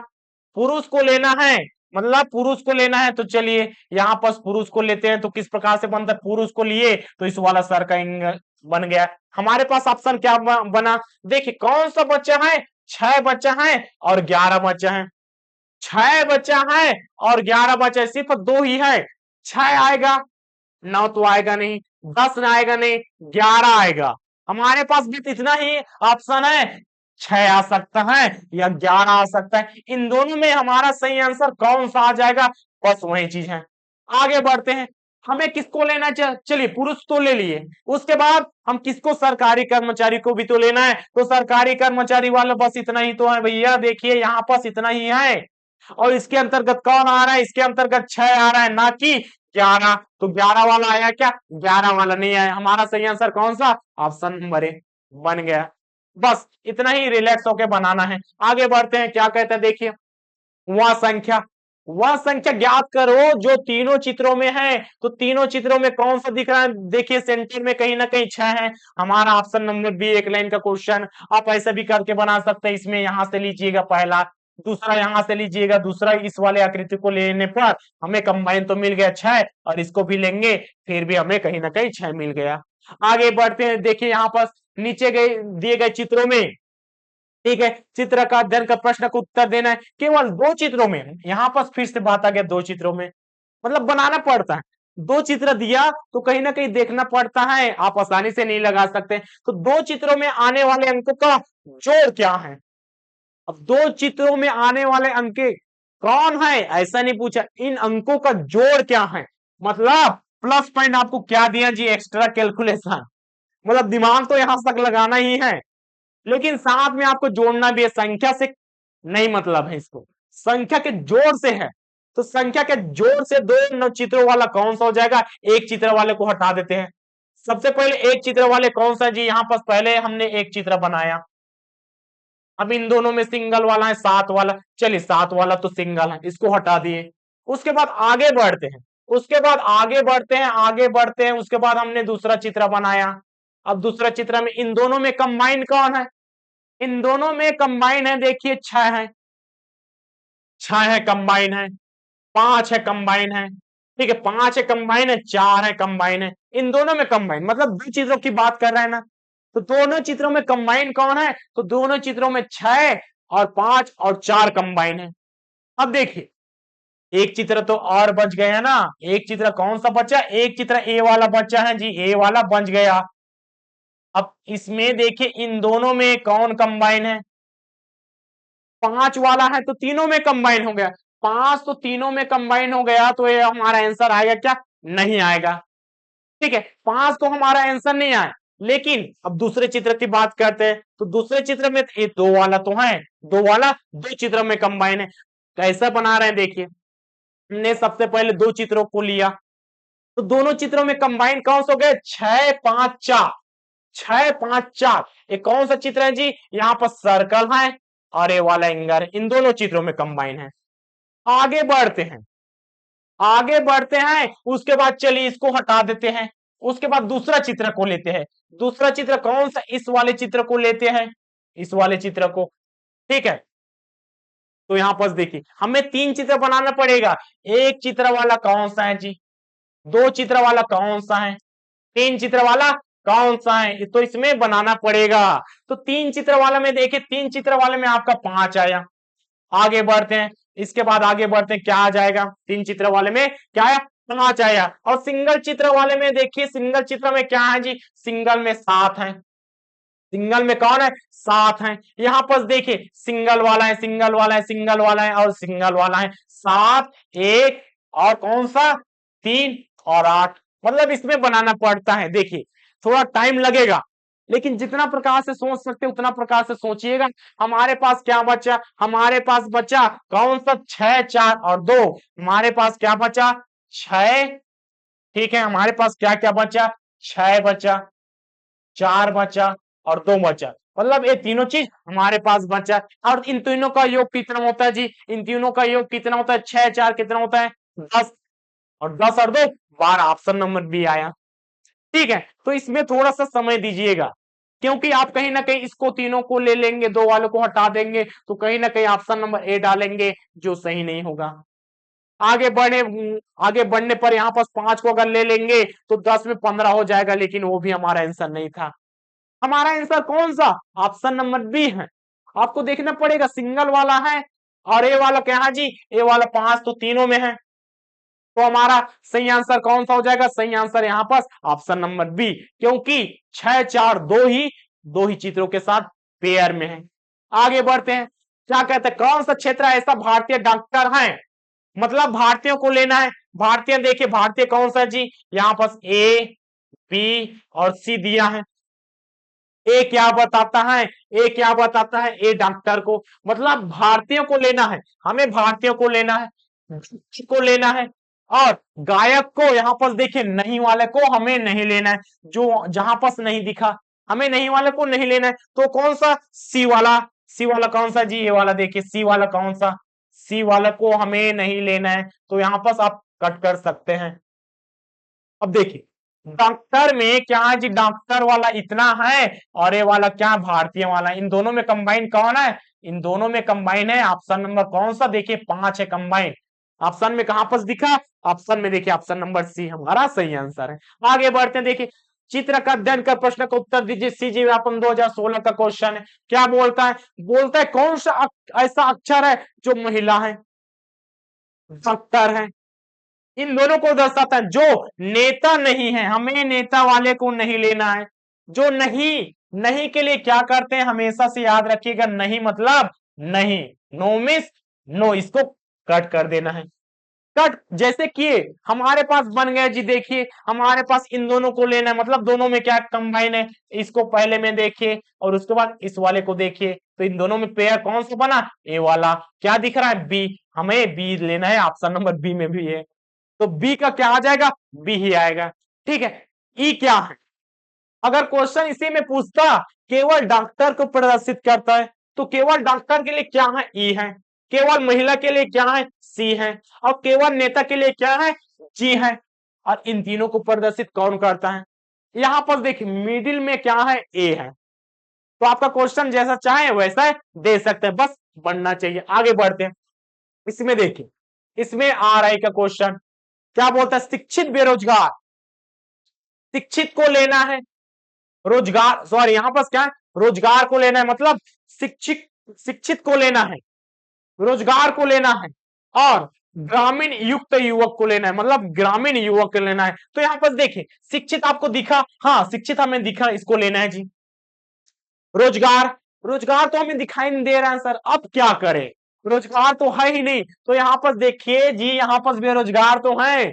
Speaker 1: पुरुष को लेना है, मतलब पुरुष को लेना है, तो चलिए यहां पर पुरुष को लेते हैं। तो किस प्रकार से बनता है, पुरुष को लिए तो इस वाला सर का बन गया। हमारे पास ऑप्शन क्या बना, देखिए कौन सा बच्चा है, 6 बच्चा है और 11 बच्चा है, 6 बच्चा है और 11 बच्चा है, सिर्फ 2 ही है, 6 आएगा, 9 तो आएगा नहीं, 10 आएगा नहीं, 11 आएगा। हमारे पास भी इतना ही ऑप्शन है, 6 आ सकता है या 11 आ सकता है, इन दोनों में हमारा सही आंसर कौन सा आ जाएगा, बस वही चीज है। आगे बढ़ते हैं, हमें किसको लेना है, चलिए पुरुष तो ले लिए, उसके बाद हम किसको, सरकारी कर्मचारी को भी तो लेना है। तो सरकारी कर्मचारी वाला बस इतना ही तो है भैया, देखिए यहाँ पास इतना ही है, और इसके अंतर्गत कौन आ रहा है, इसके अंतर्गत 6 आ रहा है ना कि 11, तो 11 वाला आया क्या, 11 वाला नहीं आया। हमारा सही आंसर कौन सा, ऑप्शन नंबर ए बन गया। बस इतना ही रिलैक्स होके बनाना है। आगे बढ़ते हैं, क्या कहते हैं देखिए, वह संख्या, वह संख्या ज्ञात करो जो तीनों चित्रों में है। तो तीनों चित्रों में कौन सा दिख रहा है, देखिए सेंटर में कहीं ना कहीं 6 है, हमारा ऑप्शन नंबर बी, एक लाइन का क्वेश्चन। आप ऐसे भी करके बना सकते हैं, इसमें यहां से लीजिएगा पहला, दूसरा यहां से लीजिएगा दूसरा, इस वाले आकृति को लेने पर हमें कंबाइन तो मिल गया 6, और इसको भी लेंगे फिर भी हमें कहीं ना कहीं 6 मिल गया। आगे बढ़ते हैं, देखिए यहाँ पर नीचे गए दिए गए चित्रों में, ठीक है, चित्र का अध्ययन का प्रश्न का उत्तर देना है केवल 2 चित्रों में। यहां पर फिर से बात आ गया 2 चित्रों में, मतलब बनाना पड़ता है, 2 चित्र दिया तो कहीं ना कहीं देखना पड़ता है, आप आसानी से नहीं लगा सकते। तो 2 चित्रों में आने वाले अंकों का जोड़ क्या है, अब 2 चित्रों में आने वाले अंक कौन है ऐसा नहीं पूछा, इन अंकों का जोड़ क्या है, मतलब प्लस पॉइंट आपको क्या दिया जी, एक्स्ट्रा कैलकुलेशन, मतलब दिमाग तो यहां तक लगाना ही है, लेकिन साथ में आपको जोड़ना भी है, संख्या से नहीं मतलब है, इसको संख्या के जोड़ से है। तो संख्या के जोड़ से 2 चित्रों वाला कौन सा हो जाएगा, एक चित्र वाले को हटा देते हैं। सबसे पहले एक चित्र वाले कौन सा जी, यहां पर पहले हमने एक चित्र बनाया, अब इन दोनों में सिंगल वाला है 7 वाला, चलिए 7 वाला तो सिंगल है, इसको हटा दिए। उसके बाद आगे बढ़ते हैं, उसके बाद आगे बढ़ते हैं, आगे बढ़ते हैं, उसके बाद हमने दूसरा चित्र बनाया। अब दूसरा चित्र में इन दोनों में कंबाइन कौन है, इन दोनों में कंबाइन है, देखिए 6 है, 6 है कंबाइन है, 5 है कंबाइन है, ठीक है, 5 है कंबाइन है, 4 है कंबाइन है, इन दोनों में कंबाइन, मतलब 2 चीजों की बात कर रहे हैं ना। तो दोनों चित्रों में कंबाइन कौन है, तो दोनों चित्रों में 6 और 5 और 4 कंबाइन है। अब देखिए एक चित्र तो और बच गया ना, एक चित्र कौन सा बचा, एक चित्र ए वाला बचा है जी, ए वाला बच गया। अब इसमें देखिए इन दोनों में कौन कंबाइन है, 5 वाला है तो तीनों में कंबाइन हो गया, 5 तो तीनों में कंबाइन हो गया, तो ये हमारा आंसर आएगा क्या, नहीं आएगा। ठीक है, 5 तो हमारा आंसर नहीं आया। लेकिन अब दूसरे चित्र की बात करते हैं, तो दूसरे चित्र में ये 2 वाला तो है, 2 वाला 2 चित्रों में कंबाइन है। कैसा बना रहे हैं देखिए, हमने सबसे पहले 2 चित्रों को लिया, तो दोनों चित्रों में कंबाइन कौन सा हो गया, 6 5 4, 6 5 4। ये कौन सा चित्र है जी, यहाँ पर सर्कल है और ये वाला एंगल है, इन दोनों चित्रों में कंबाइन है। आगे बढ़ते हैं, आगे बढ़ते हैं, उसके बाद चलिए इसको हटा देते हैं, उसके बाद दूसरा चित्र को लेते हैं। दूसरा चित्र कौन सा, इस वाले चित्र को लेते हैं, इस वाले चित्र को। ठीक है, तो यहां पर देखिए हमें 3 चित्र बनाना पड़ेगा। एक चित्र वाला कौन सा है जी, 2 चित्र वाला कौन सा है, 3 चित्र वाला कौन सा है, तो इसमें बनाना पड़ेगा। तो 3 चित्र वाला में देखिए, 3 चित्र वाले में आपका 5 आया। आगे बढ़ते हैं, इसके बाद आगे बढ़ते हैं, क्या आ जाएगा, 3 चित्र वाले में क्या आया, 5 आया। और सिंगल चित्र वाले में देखिए, सिंगल चित्र में क्या है जी, सिंगल में 7 है, सिंगल में कौन है, 7 है। यहां पर देखिए सिंगल वाला है, सिंगल वाला है, सिंगल वाला है और सिंगल वाला है, 7 1 और कौन सा 3 और 8। मतलब इसमें बनाना पड़ता है, देखिए थोड़ा टाइम लगेगा, लेकिन जितना प्रकार से सोच सकते उतना प्रकार से सोचिएगा। हमारे पास क्या बचा, हमारे पास बचा कौन सा, 6 4 और 2, हमारे पास क्या बचा, 6। ठीक है, हमारे पास क्या क्या बचा, 6 बचा, 4 बचा और 2 बचा। मतलब ये तीनों चीज हमारे पास बचा। और इन तीनों का योग कितना होता है जी, इन तीनों का योग कितना होता है, 6 4 कितना होता है, 10 और 10 और 2 12। ऑप्शन नंबर बी आया। ठीक है, तो इसमें थोड़ा सा समय दीजिएगा, क्योंकि आप कहीं ना कहीं इसको तीनों को ले लेंगे, 2 वालों को हटा देंगे, तो कहीं ना कहीं ऑप्शन नंबर ए डालेंगे, जो सही नहीं होगा। आगे बढ़े, आगे बढ़ने पर यहाँ पर 5 को अगर ले लेंगे तो 10 में 15 हो जाएगा, लेकिन वो भी हमारा आंसर नहीं था। हमारा आंसर कौन सा, ऑप्शन नंबर बी है। आपको देखना पड़ेगा, सिंगल वाला है और ए वाला क्या है जी, ए वाला 5 तो तीनों में है, तो हमारा सही आंसर कौन सा हो जाएगा, सही आंसर यहाँ पर ऑप्शन नंबर बी, क्योंकि 6 4 दो ही चित्रों के साथ पेयर में है। आगे बढ़ते हैं, क्या कहते हैं, कौन सा क्षेत्र ऐसा भारतीय डॉक्टर है, मतलब भारतीयों को लेना है। भारतीय देखिए, भारतीय कौन सा जी, यहाँ पर ए बी और सी दिया है। ए क्या बताता है, ए क्या बताता है, ए डॉक्टर को, मतलब भारतीयों को लेना है, हमें भारतीयों को लेना है, को लेना है। और गायक को यहाँ पर देखिए, नहीं वाले को हमें नहीं लेना है, जो जहां पर नहीं दिखा, हमें नहीं वाले को नहीं लेना है, तो कौन सा, सी वाला। सी वाला कौन सा जी, ये वाला देखिए, सी वाला कौन सा, सी वाला को हमें नहीं लेना है, तो यहाँ पर आप कट कर सकते हैं। अब देखिए डॉक्टर में क्या है जी, डॉक्टर वाला इतना है और ये वाला क्या, भारतीय वाला, इन दोनों में कंबाइन कौन है, इन दोनों में कंबाइन है ऑप्शन नंबर कौन सा, देखिए 5 है कंबाइन। ऑप्शन में कहां पर दिखा, ऑप्शन में देखिए, ऑप्शन नंबर सी हमारा सही आंसर है। आगे बढ़ते हैं, देखिए चित्र का अध्ययन कर प्रश्न का उत्तर दीजिए, सीजी व्यापम 2016 का क्वेश्चन है। क्या बोलता है, बोलता है कौन सा ऐसा अक्षर है जो महिला है, डॉक्टर है। इन दोनों को दर्शाता है, जो नेता नहीं है, हमें नेता वाले को नहीं लेना है। जो नहीं, नहीं के लिए क्या करते हैं, हमेशा से याद रखिएगा, नहीं मतलब नहीं, नो मिस नो, इसको कट कर देना है। कट जैसे किए, हमारे पास बन गया जी, देखिए हमारे पास इन दोनों को लेना है, मतलब दोनों में क्या कंबाइन है, इसको पहले में देखिए और उसके बाद इस वाले को देखिए, तो इन दोनों में पेयर कौन सा बना, ए वाला। क्या दिख रहा है, बी, हमें बी लेना है, ऑप्शन नंबर बी में भी है, तो बी का क्या आ जाएगा, बी ही आएगा। ठीक है, ई क्या है, अगर क्वेश्चन इसी में पूछता केवल डॉक्टर को प्रदर्शित करता है, तो केवल डॉक्टर के लिए क्या है, ई है, केवल महिला के लिए क्या है, सी है, और केवल नेता के लिए क्या है, जी है। और इन तीनों को प्रदर्शित कौन करता है, यहां पर देखिए मिडिल में क्या है, ए है। तो आपका क्वेश्चन जैसा चाहे वैसा दे सकते हैं, बस बनना चाहिए। आगे बढ़ते हैं, इसमें देखिए, इसमें आ रहा है का क्वेश्चन, क्या बोलता है, शिक्षित बेरोजगार, शिक्षित को लेना है, रोजगार, सॉरी यहां पर क्या है, रोजगार को लेना है, मतलब शिक्षित, शिक्षित को लेना है, रोजगार को लेना है, और ग्रामीण युक्त युवक को लेना है, मतलब ग्रामीण युवक को लेना है। तो यहाँ पर देखिए शिक्षित आपको दिखा, हाँ शिक्षित हमें दिखा, इसको लेना है जी। रोजगार, रोजगार तो हमें दिखाई नहीं दे रहा है सर, अब क्या करें, रोजगार तो है ही नहीं। तो यहाँ पर देखिए जी, यहाँ पर बेरोजगार तो है,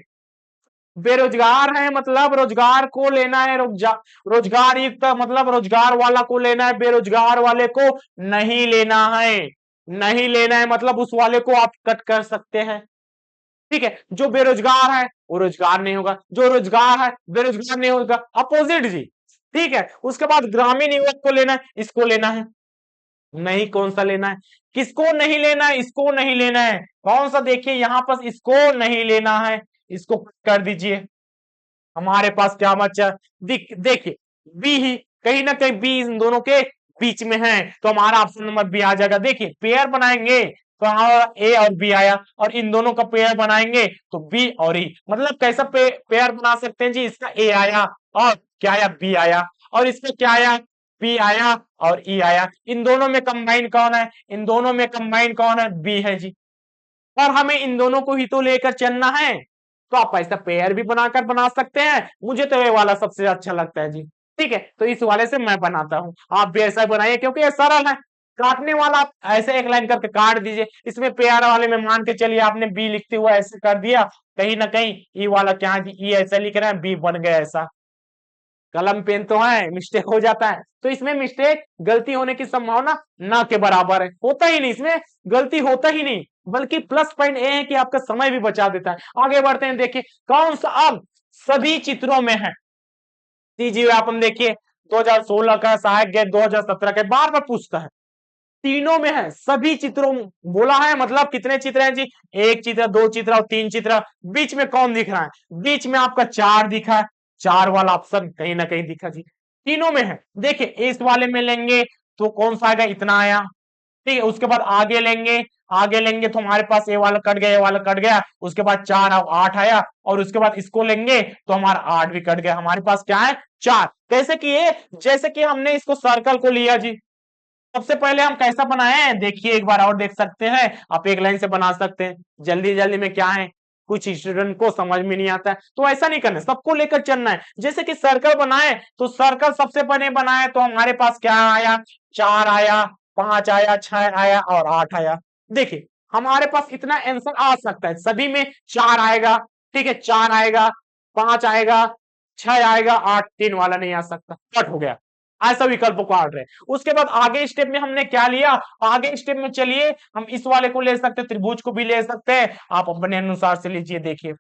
Speaker 1: बेरोजगार है मतलब रोजगार को लेना है, रोजगार युक्त मतलब रोजगार वाला को लेना है, बेरोजगार वाले को नहीं लेना है। नहीं लेना है मतलब उस वाले को आप कट कर सकते हैं, ठीक है। जो बेरोजगार है वो रोजगार नहीं होगा, जो रोजगार है बेरोजगार नहीं होगा, अपोजिट जी, ठीक है। उसके बाद ग्रामीण युवक को लेना है, इसको लेना है नहीं, कौन सा लेना है, किसको नहीं लेना है, इसको नहीं लेना है, कौन सा देखिए यहाँ पर इसको नहीं लेना है, इसको कर दीजिए। हमारे पास क्या बचा, देखिए बी ही, कहीं ना कहीं बी इन दोनों के बीच में है, तो हमारा ऑप्शन नंबर बी आ जाएगा। देखिए पेयर बनाएंगे तो हमारा ए और बी आया, और इन दोनों का पेयर बनाएंगे तो बी और ई, मतलब कैसा पेयर बना सकते हैं जी, इसका ए आया और क्या आया, बी आया, और इसका क्या आया, पी आया और ई आया। इन दोनों में कंबाइन कौन है, इन दोनों में कंबाइन कौन है, बी है जी। और हमें इन दोनों को ही तो लेकर चलना है, तो आप ऐसा पेयर भी बनाकर बना सकते हैं, मुझे तो ये वाला सबसे अच्छा लगता है जी, ठीक है। तो इस वाले से मैं बनाता हूं, आप भी ऐसा बनाइए क्योंकि ये सरल है। काटने वाला आप ऐसे एक लाइन करके काट दीजिए, इसमें पेयर वाले में मान के चलिए आपने बी लिखते हुआ ऐसे कर दिया, कहीं ना कहीं ई वाला क्या है, ई ऐसा लिख रहे हैं, बी बन गया ऐसा। कलम पेन तो है, मिस्टेक हो जाता है, तो इसमें मिस्टेक गलती होने की संभावना ना के बराबर है, होता ही नहीं, इसमें गलती होता ही नहीं, बल्कि प्लस पॉइंट ये है कि आपका समय भी बचा देता है। आगे बढ़ते हैं, देखिए कौन सा अब सभी चित्रों में है, तीजी व्यापम देखिए 2016 का सहायक गैप 2017 का, बार बार पूछता है, तीनों में है, सभी चित्रों बोला है, मतलब कितने चित्र हैं जी, एक चित्र, दो चित्र और तीन चित्र। बीच में कौन दिख रहा है, बीच में आपका चार दिखा है, चार वाला ऑप्शन कहीं ना कहीं दिखा जी, तीनों में है। देखिए इस वाले में लेंगे तो कौन सा आएगा, इतना आया, ठीक है। उसके बाद आगे लेंगे, आगे लेंगे तो हमारे पास ये वाला कट गया, ये वाला कट गया, उसके बाद चार और आठ आया, और उसके बाद इसको लेंगे तो हमारा आठ भी कट गया, हमारे पास क्या है, चार। कैसे किए, जैसे कि हमने इसको सर्कल को लिया जी, सबसे पहले हम कैसा बनाए हैं, देखिए एक बार और देख सकते हैं, आप एक लाइन से बना सकते हैं, जल्दी जल्दी में क्या है, कुछ स्टूडेंट को समझ में नहीं आता है, तो ऐसा नहीं करना, सबको लेकर चलना है। जैसे कि सर्कल बनाए तो सर्कल सबसे पहले बनाए तो हमारे पास क्या आया, चार आया, पांच आया, छह आया और आठ आया। देखिए हमारे पास इतना आंसर आ सकता है, सभी में चार आएगा, ठीक है, चार आएगा, पांच आएगा, छह आएगा, आठ, तीन वाला नहीं आ सकता, कट हो गया, ऐसा विकल्प को काट रहे। उसके बाद आगे स्टेप में हमने क्या लिया, आगे स्टेप में चलिए हम इस वाले को ले सकते हैं, त्रिभुज को भी ले सकते हैं, आप अपने अनुसार से लीजिए। देखिए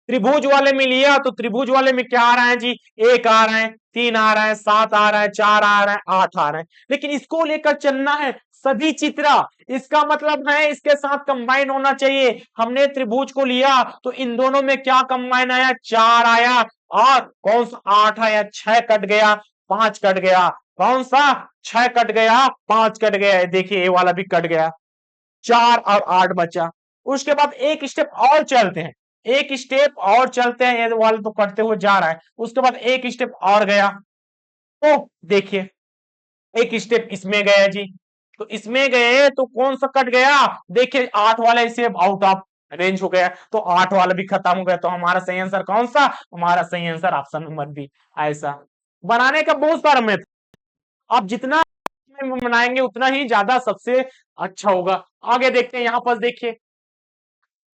Speaker 1: त्रिभुज वाले में लिया तो त्रिभुज वाले में क्या आ रहा है जी, एक आ रहा है, तीन आ रहा है, सात आ रहा है, चार आ रहा है, आठ आ रहा है, लेकिन इसको लेकर चलना है सभी चित्र, इसका मतलब है इसके साथ कंबाइन होना चाहिए। हमने त्रिभुज को लिया तो इन दोनों में क्या कंबाइन आया, चार आया, और कौन सा आठ आया, छह कट गया, पांच कट गया, कौन सा, छह कट गया, पांच कट गया, देखिए ये वाला भी कट गया, चार और आठ बचा। उसके बाद एक स्टेप और चलते हैं, एक स्टेप और चलते हैं, ये वाला तो कटते हुए जा रहा है, उसके बाद एक स्टेप और गया, तो देखिए एक स्टेप इसमें गया जी, तो इसमें गए तो कौन सा कट गया, देखिए आठ वाला इसे आउट ऑफ रेंज हो गया, तो आठ वाला भी खत्म हो गया, तो हमारा सही आंसर कौन सा, हमारा सही आंसर ऑप्शन नंबर बी। ऐसा बनाने का बहुत सारा मेथड, आप जितना बनाएंगे उतना ही ज्यादा सबसे अच्छा होगा। आगे देखते हैं, यहां पर देखिए,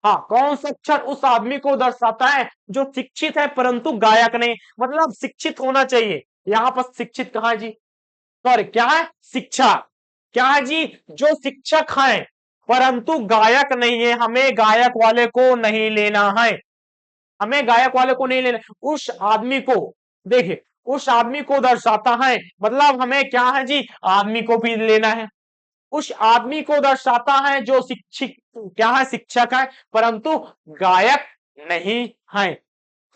Speaker 1: हाँ कौन सा अक्षर उस आदमी को दर्शाता है जो शिक्षित है परंतु गायक नहीं, मतलब शिक्षित होना चाहिए, यहाँ पर शिक्षित कहा है जी, सॉरी क्या है, शिक्षा, क्या है जी, जो शिक्षक है परंतु गायक नहीं है, हमें गायक वाले को नहीं लेना है, हमें गायक वाले को नहीं लेना, उस आदमी को, देखिए उस आदमी को दर्शाता है, मतलब हमें क्या है जी, आदमी को भी लेना है, उस आदमी को दर्शाता है जो शिक्षित, क्या है, शिक्षक है परंतु गायक नहीं है,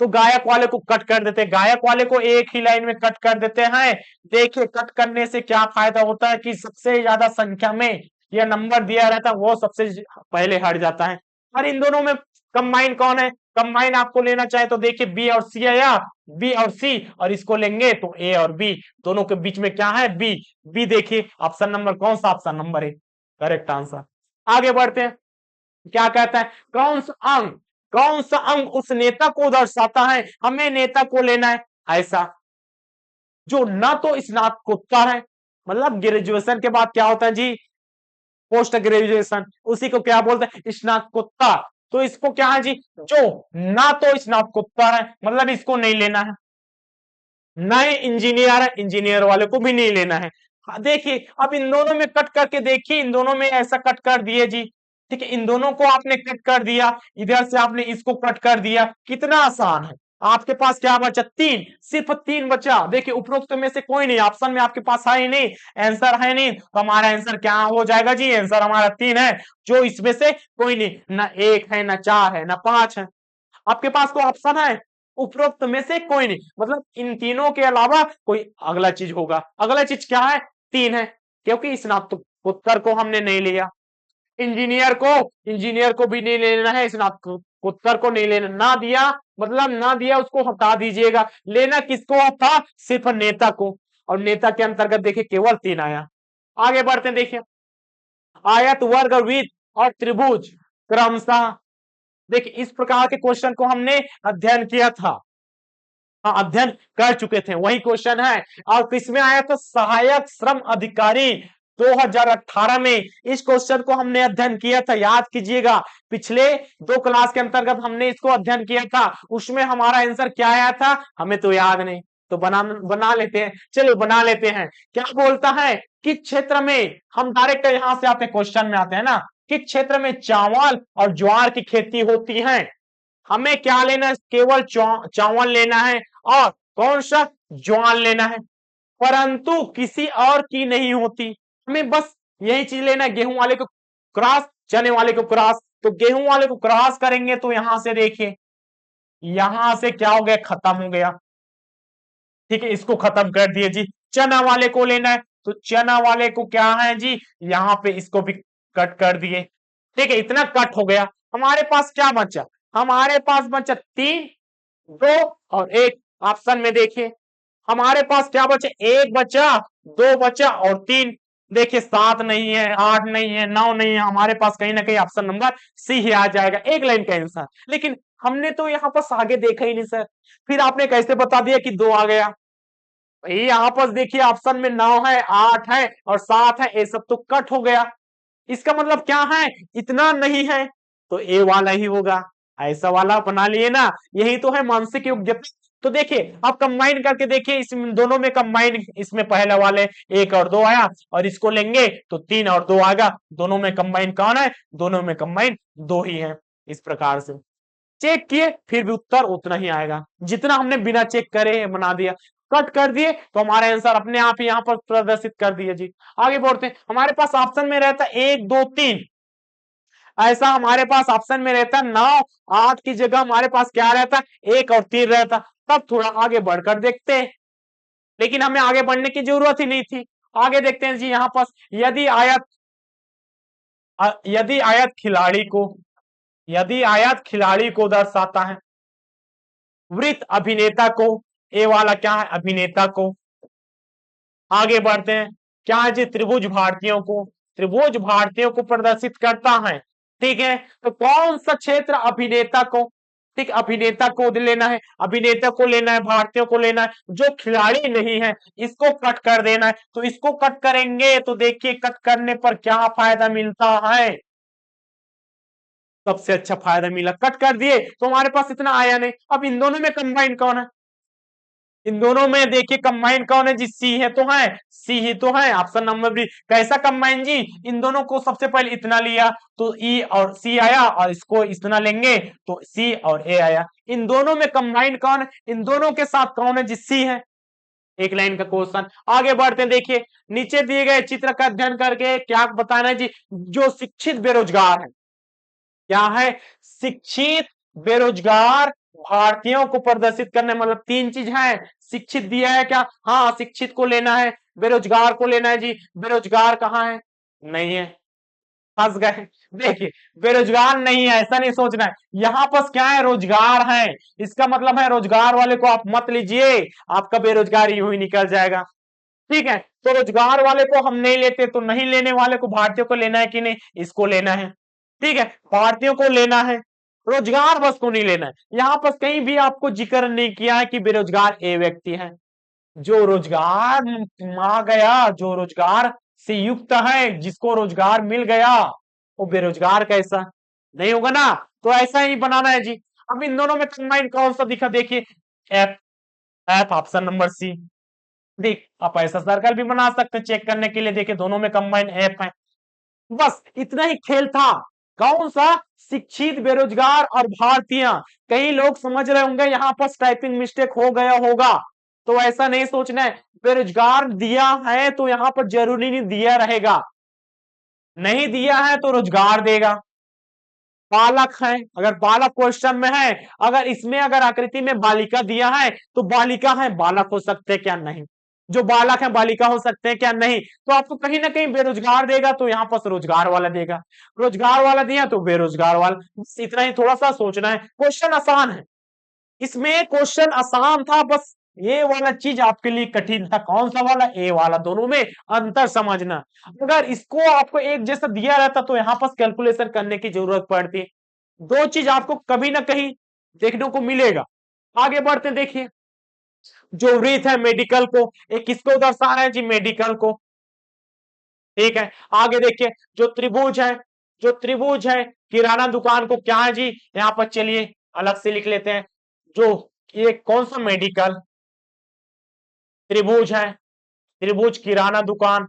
Speaker 1: तो गायक वाले को कट कर देते हैं, गायक वाले को एक ही लाइन में कट कर देते हैं। देखिए कट करने से क्या फायदा होता है कि सबसे ज्यादा संख्या में यह नंबर दिया रहता है वो सबसे पहले हट जाता है। और इन दोनों में कंबाइन कौन है, कंबाइन आपको लेना चाहे तो देखिए बी और सी आया, बी और सी, और इसको लेंगे तो ए और बी, दोनों के बीच में क्या है, बी, बी देखिए ऑप्शन नंबर कौन सा, option number A correct answer. आगे बढ़ते हैं, क्या कहता है, कौन सा अंग उस नेता को दर्शाता है, हमें नेता को लेना है ऐसा जो ना तो स्नातकोत्तर है, मतलब ग्रेजुएशन के बाद क्या होता है जी, पोस्ट ग्रेजुएशन, उसी को क्या बोलते हैं, स्नातकोत्तर। तो इसको क्या है जी, जो ना तो स्नातकोत्तर है, मतलब इसको नहीं लेना है, ना ही इंजीनियर है, इंजीनियर वाले को भी नहीं लेना है। देखिए अब इन दोनों में कट करके देखिए, इन दोनों में ऐसा कट कर दिए जी, ठीक है, इन दोनों को आपने कट कर दिया, इधर से आपने इसको कट कर दिया, कितना आसान है। आपके पास क्या बचा, तीन, सिर्फ तीन बचा। देखिए उपरोक्त में से कोई नहीं, ऑप्शन में आपके पास है ही नहीं, आंसर है नहीं, तो हमारा आंसर क्या हो जाएगा जी, आंसर हमारा तीन है, जो इसमें से कोई नहीं, ना एक है, ना चार है, ना पांच है। आपके पास तो ऑप्शन है, उपरोक्त में से कोई नहीं, मतलब इन तीनों के अलावा कोई अगला चीज होगा। अगला चीज क्या है, तीन है, क्योंकि स्नातकोत्तर को हमने नहीं लिया। इंजीनियर को भी नहीं लेना है, स्नातकोत्तर को नहीं लेना, ना दिया मतलब ना दिया, उसको हटा दीजिएगा। लेना किसको था, सिर्फ नेता को, और नेता के अंतर्गत देखिए केवल तीन आया। आगे बढ़ते हैं, देखिए आयत, वर्ग, वृत्त और त्रिभुज क्रमशः, देखिए इस प्रकार के क्वेश्चन को हमने अध्ययन किया था, अध्ययन कर चुके थे, वही क्वेश्चन है। और किसमें आया था, सहायक श्रम अधिकारी 2018 में इस क्वेश्चन को हमने अध्ययन किया था, याद कीजिएगा। पिछले दो क्लास के अंतर्गत हमने इसको अध्ययन किया था, उसमें हमारा आंसर क्या आया था, हमें तो याद नहीं, तो बना लेते हैं, चलो बना लेते हैं। क्या बोलता है, किस क्षेत्र में, हम डायरेक्ट यहां से आते हैं, क्वेश्चन में आते हैं ना, किस क्षेत्र में चावल और ज्वार की खेती होती है। हमें क्या लेना है, केवल चावल लेना है, और कौन सा, ज्वार लेना है, परंतु किसी और की नहीं होती। हमें बस यही चीज लेना है, गेहूं वाले को क्रॉस, चने वाले को क्रॉस। तो गेहूं वाले को क्रॉस करेंगे तो यहां से देखिए, यहां से क्या हो गया, खत्म हो गया, ठीक है, इसको खत्म कर दिए जी। चना वाले को लेना है, तो चना वाले को क्या है जी, यहाँ पे इसको भी कट कर दिए, ठीक है, इतना कट हो गया। हमारे पास क्या बचा, हमारे पास बचा तीन, दो और एक। ऑप्शन में देखिए हमारे पास क्या बचा, एक बचा, दो बचा और तीन। देखिए सात नहीं है, आठ नहीं है, नौ नहीं है, हमारे पास कहीं ना कहीं ऑप्शन नंबर सी ही आ जाएगा, एक लाइन का आंसर। लेकिन हमने तो यहाँ पर आगे देखा ही नहीं सर, फिर आपने कैसे बता दिया कि दो आ गया। यहाँ पर देखिए ऑप्शन में नौ है, आठ है और सात है, ये सब तो कट हो गया। इसका मतलब क्या है, इतना नहीं है, तो ए वाला ही होगा, ऐसा वाला बना लिए ना, यही तो है मानसिक योग्यता। तो देखिए आप कंबाइन करके देखिए, इस दोनों में कंबाइन, इसमें पहले वाले एक और दो आया, और इसको लेंगे तो तीन और दो आएगा, दोनों में कंबाइन कौन है, दोनों में कंबाइन दो ही है। इस प्रकार से चेक किए फिर भी उत्तर उतना ही आएगा, जितना हमने बिना चेक करे बना दिया, कट कर दिए तो हमारा आंसर अपने आप ही यहाँ पर प्रदर्शित कर दिया जी। आगे बढ़ते हैं, हमारे पास ऑप्शन में रहता है एक, दो, तीन, ऐसा हमारे पास ऑप्शन में रहता है नौ, आठ की जगह हमारे पास क्या रहता, एक और तीन रहता। तब थोड़ा आगे बढ़कर देखते हैं, लेकिन हमें आगे बढ़ने की जरूरत ही नहीं थी। आगे देखते हैं जी, यहाँ पास यदि आयत खिलाड़ी को, यदि आयत खिलाड़ी को दर्शाता है, वृत्त अभिनेता को, ए वाला क्या है, अभिनेता को। आगे बढ़ते हैं, क्या है जी, त्रिभुज भारतीयों को, त्रिभुज भारतीयों को प्रदर्शित करता है, ठीक है। तो कौन सा क्षेत्र अभिनेता को, ठीक, अभिनेता को लेना है, अभिनेता को लेना है, भारतीयों को लेना है, जो खिलाड़ी नहीं है इसको कट कर देना है। तो इसको कट करेंगे तो देखिए कट करने पर क्या फायदा मिलता है, सबसे अच्छा फायदा मिला, कट कर दिए तो हमारे पास इतना आया नहीं। अब इन दोनों में कंबाइन कौन है, इन दोनों में देखिए कंबाइन कौन है जी, सी है तो है, सी ही तो है, ऑप्शन नंबर बी। कैसा कंबाइन जी, इन दोनों को सबसे पहले इतना लिया तो ई और सी आया, और इसको इतना लेंगे तो सी और ए आया। इन दोनों में कंबाइन कौन है, इन दोनों के साथ कौन है जी, सी है। एक लाइन का क्वेश्चन। आगे बढ़ते हैं, देखिए नीचे दिए गए चित्र का अध्ययन करके क्या बताना है जी, जो शिक्षित बेरोजगार है, क्या है, शिक्षित बेरोजगार भारतीयों को प्रदर्शित करने, मतलब तीन चीज है, शिक्षित दिया है क्या, हाँ शिक्षित को लेना है, बेरोजगार को लेना है जी, बेरोजगार कहाँ है, नहीं है, फंस गए। देखिए बेरोजगार नहीं है ऐसा नहीं सोचना है, यहाँ पर क्या है, रोजगार है, इसका मतलब है रोजगार वाले को आप मत लीजिए, आपका बेरोजगार यूं ही निकल जाएगा, ठीक है। तो रोजगार वाले को हम नहीं लेते, तो नहीं लेने वाले को भारतीयों को लेना है कि नहीं, इसको लेना है। ठीक है, भारतीयों को लेना है, रोजगार बस को नहीं लेना है। यहां पर कहीं भी आपको जिक्र नहीं किया है कि बेरोजगार ए व्यक्ति है। जो रोजगार मा गया, जो रोजगार से युक्त है, जिसको रोजगार मिल गया, वो बेरोजगार कैसा नहीं होगा ना। तो ऐसा ही बनाना है जी। अब इन दोनों में कंबाइन कौन सा दिखा, देखिए F, F option number C. देख, आप ऐसा सर्कल भी बना सकते हैं चेक करने के लिए। देखिए दोनों में कंबाइन एफ है। बस इतना ही खेल था। कौन सा, शिक्षित, बेरोजगार और भारतीय। कई लोग समझ रहे होंगे यहाँ पर टाइपिंग मिस्टेक हो गया होगा, तो ऐसा नहीं सोचना है। बेरोजगार दिया है तो यहाँ पर जरूरी नहीं दिया रहेगा, नहीं दिया है तो रोजगार देगा। बालक है, अगर बालक क्वेश्चन में है, अगर इसमें अगर आकृति में बालिका दिया है तो बालिका है, बालक हो सकते हैं क्या, नहीं। जो बालक है बालिका हो सकते हैं क्या, नहीं। तो आपको कहीं ना कहीं बेरोजगार देगा तो यहाँ पर रोजगार वाला देगा, रोजगार वाला दिया तो बेरोजगार वाला। बस इतना ही थोड़ा सा सोचना है। क्वेश्चन आसान है, इसमें क्वेश्चन आसान था, बस ये वाला चीज आपके लिए कठिन था। कौन सा वाला, ए वाला। दोनों में अंतर समझना। अगर इसको आपको एक जैसा दिया रहता तो यहाँ पर कैलकुलेशन करने की जरूरत पड़ती। दो चीज आपको कभी ना कहीं देखने को मिलेगा। आगे बढ़ते देखिए, जो वृत्त है मेडिकल को, एक किसको दर्शा रहा है जी, मेडिकल को। ठीक है, आगे देखिए जो त्रिभुज है, जो त्रिभुज है किराना दुकान को क्या है जी, यहाँ पर चलिए अलग से लिख लेते हैं। जो ये कौन सा मेडिकल, त्रिभुज है, त्रिभुज किराना दुकान,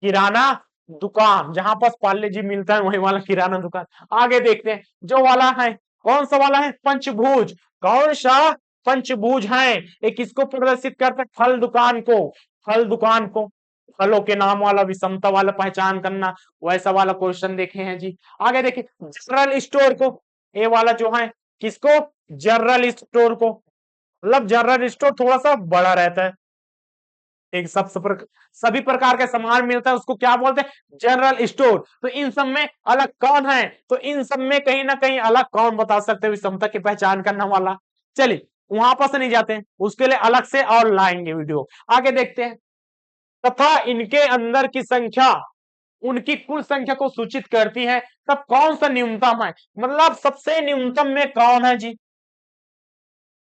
Speaker 1: किराना दुकान जहां पर पार्ले जी मिलता है वही वाला किराना दुकान। आगे देखते हैं जो वाला है, कौन सा वाला है, पंचभुज। कौन सा, पंचभुज है, एक किसको प्रदर्शित करता है, फल दुकान को, फल दुकान को, फलों के नाम वाला, विषमता वाला पहचान करना, वैसा वाला क्वेश्चन देखे हैं जी। आगे देखिए जनरल स्टोर को, ये वाला जो है किसको, जनरल स्टोर को। मतलब जनरल स्टोर थोड़ा सा बड़ा रहता है, एक सभी प्रकार के सामान मिलता है, उसको क्या बोलते हैं, जनरल स्टोर। तो इन सब में अलग कौन है, तो इन सब में कहीं ना कहीं अलग कौन बता सकते हैं विषमता की पहचान करने वाला। चलिए वहां पर से नहीं जाते हैं, उसके लिए अलग से और लाएंगे वीडियो। आगे देखते हैं, तथा इनके अंदर की संख्या उनकी कुल संख्या को सूचित करती है, तब कौन सा न्यूनतम है, मतलब सबसे न्यूनतम में कौन है जी।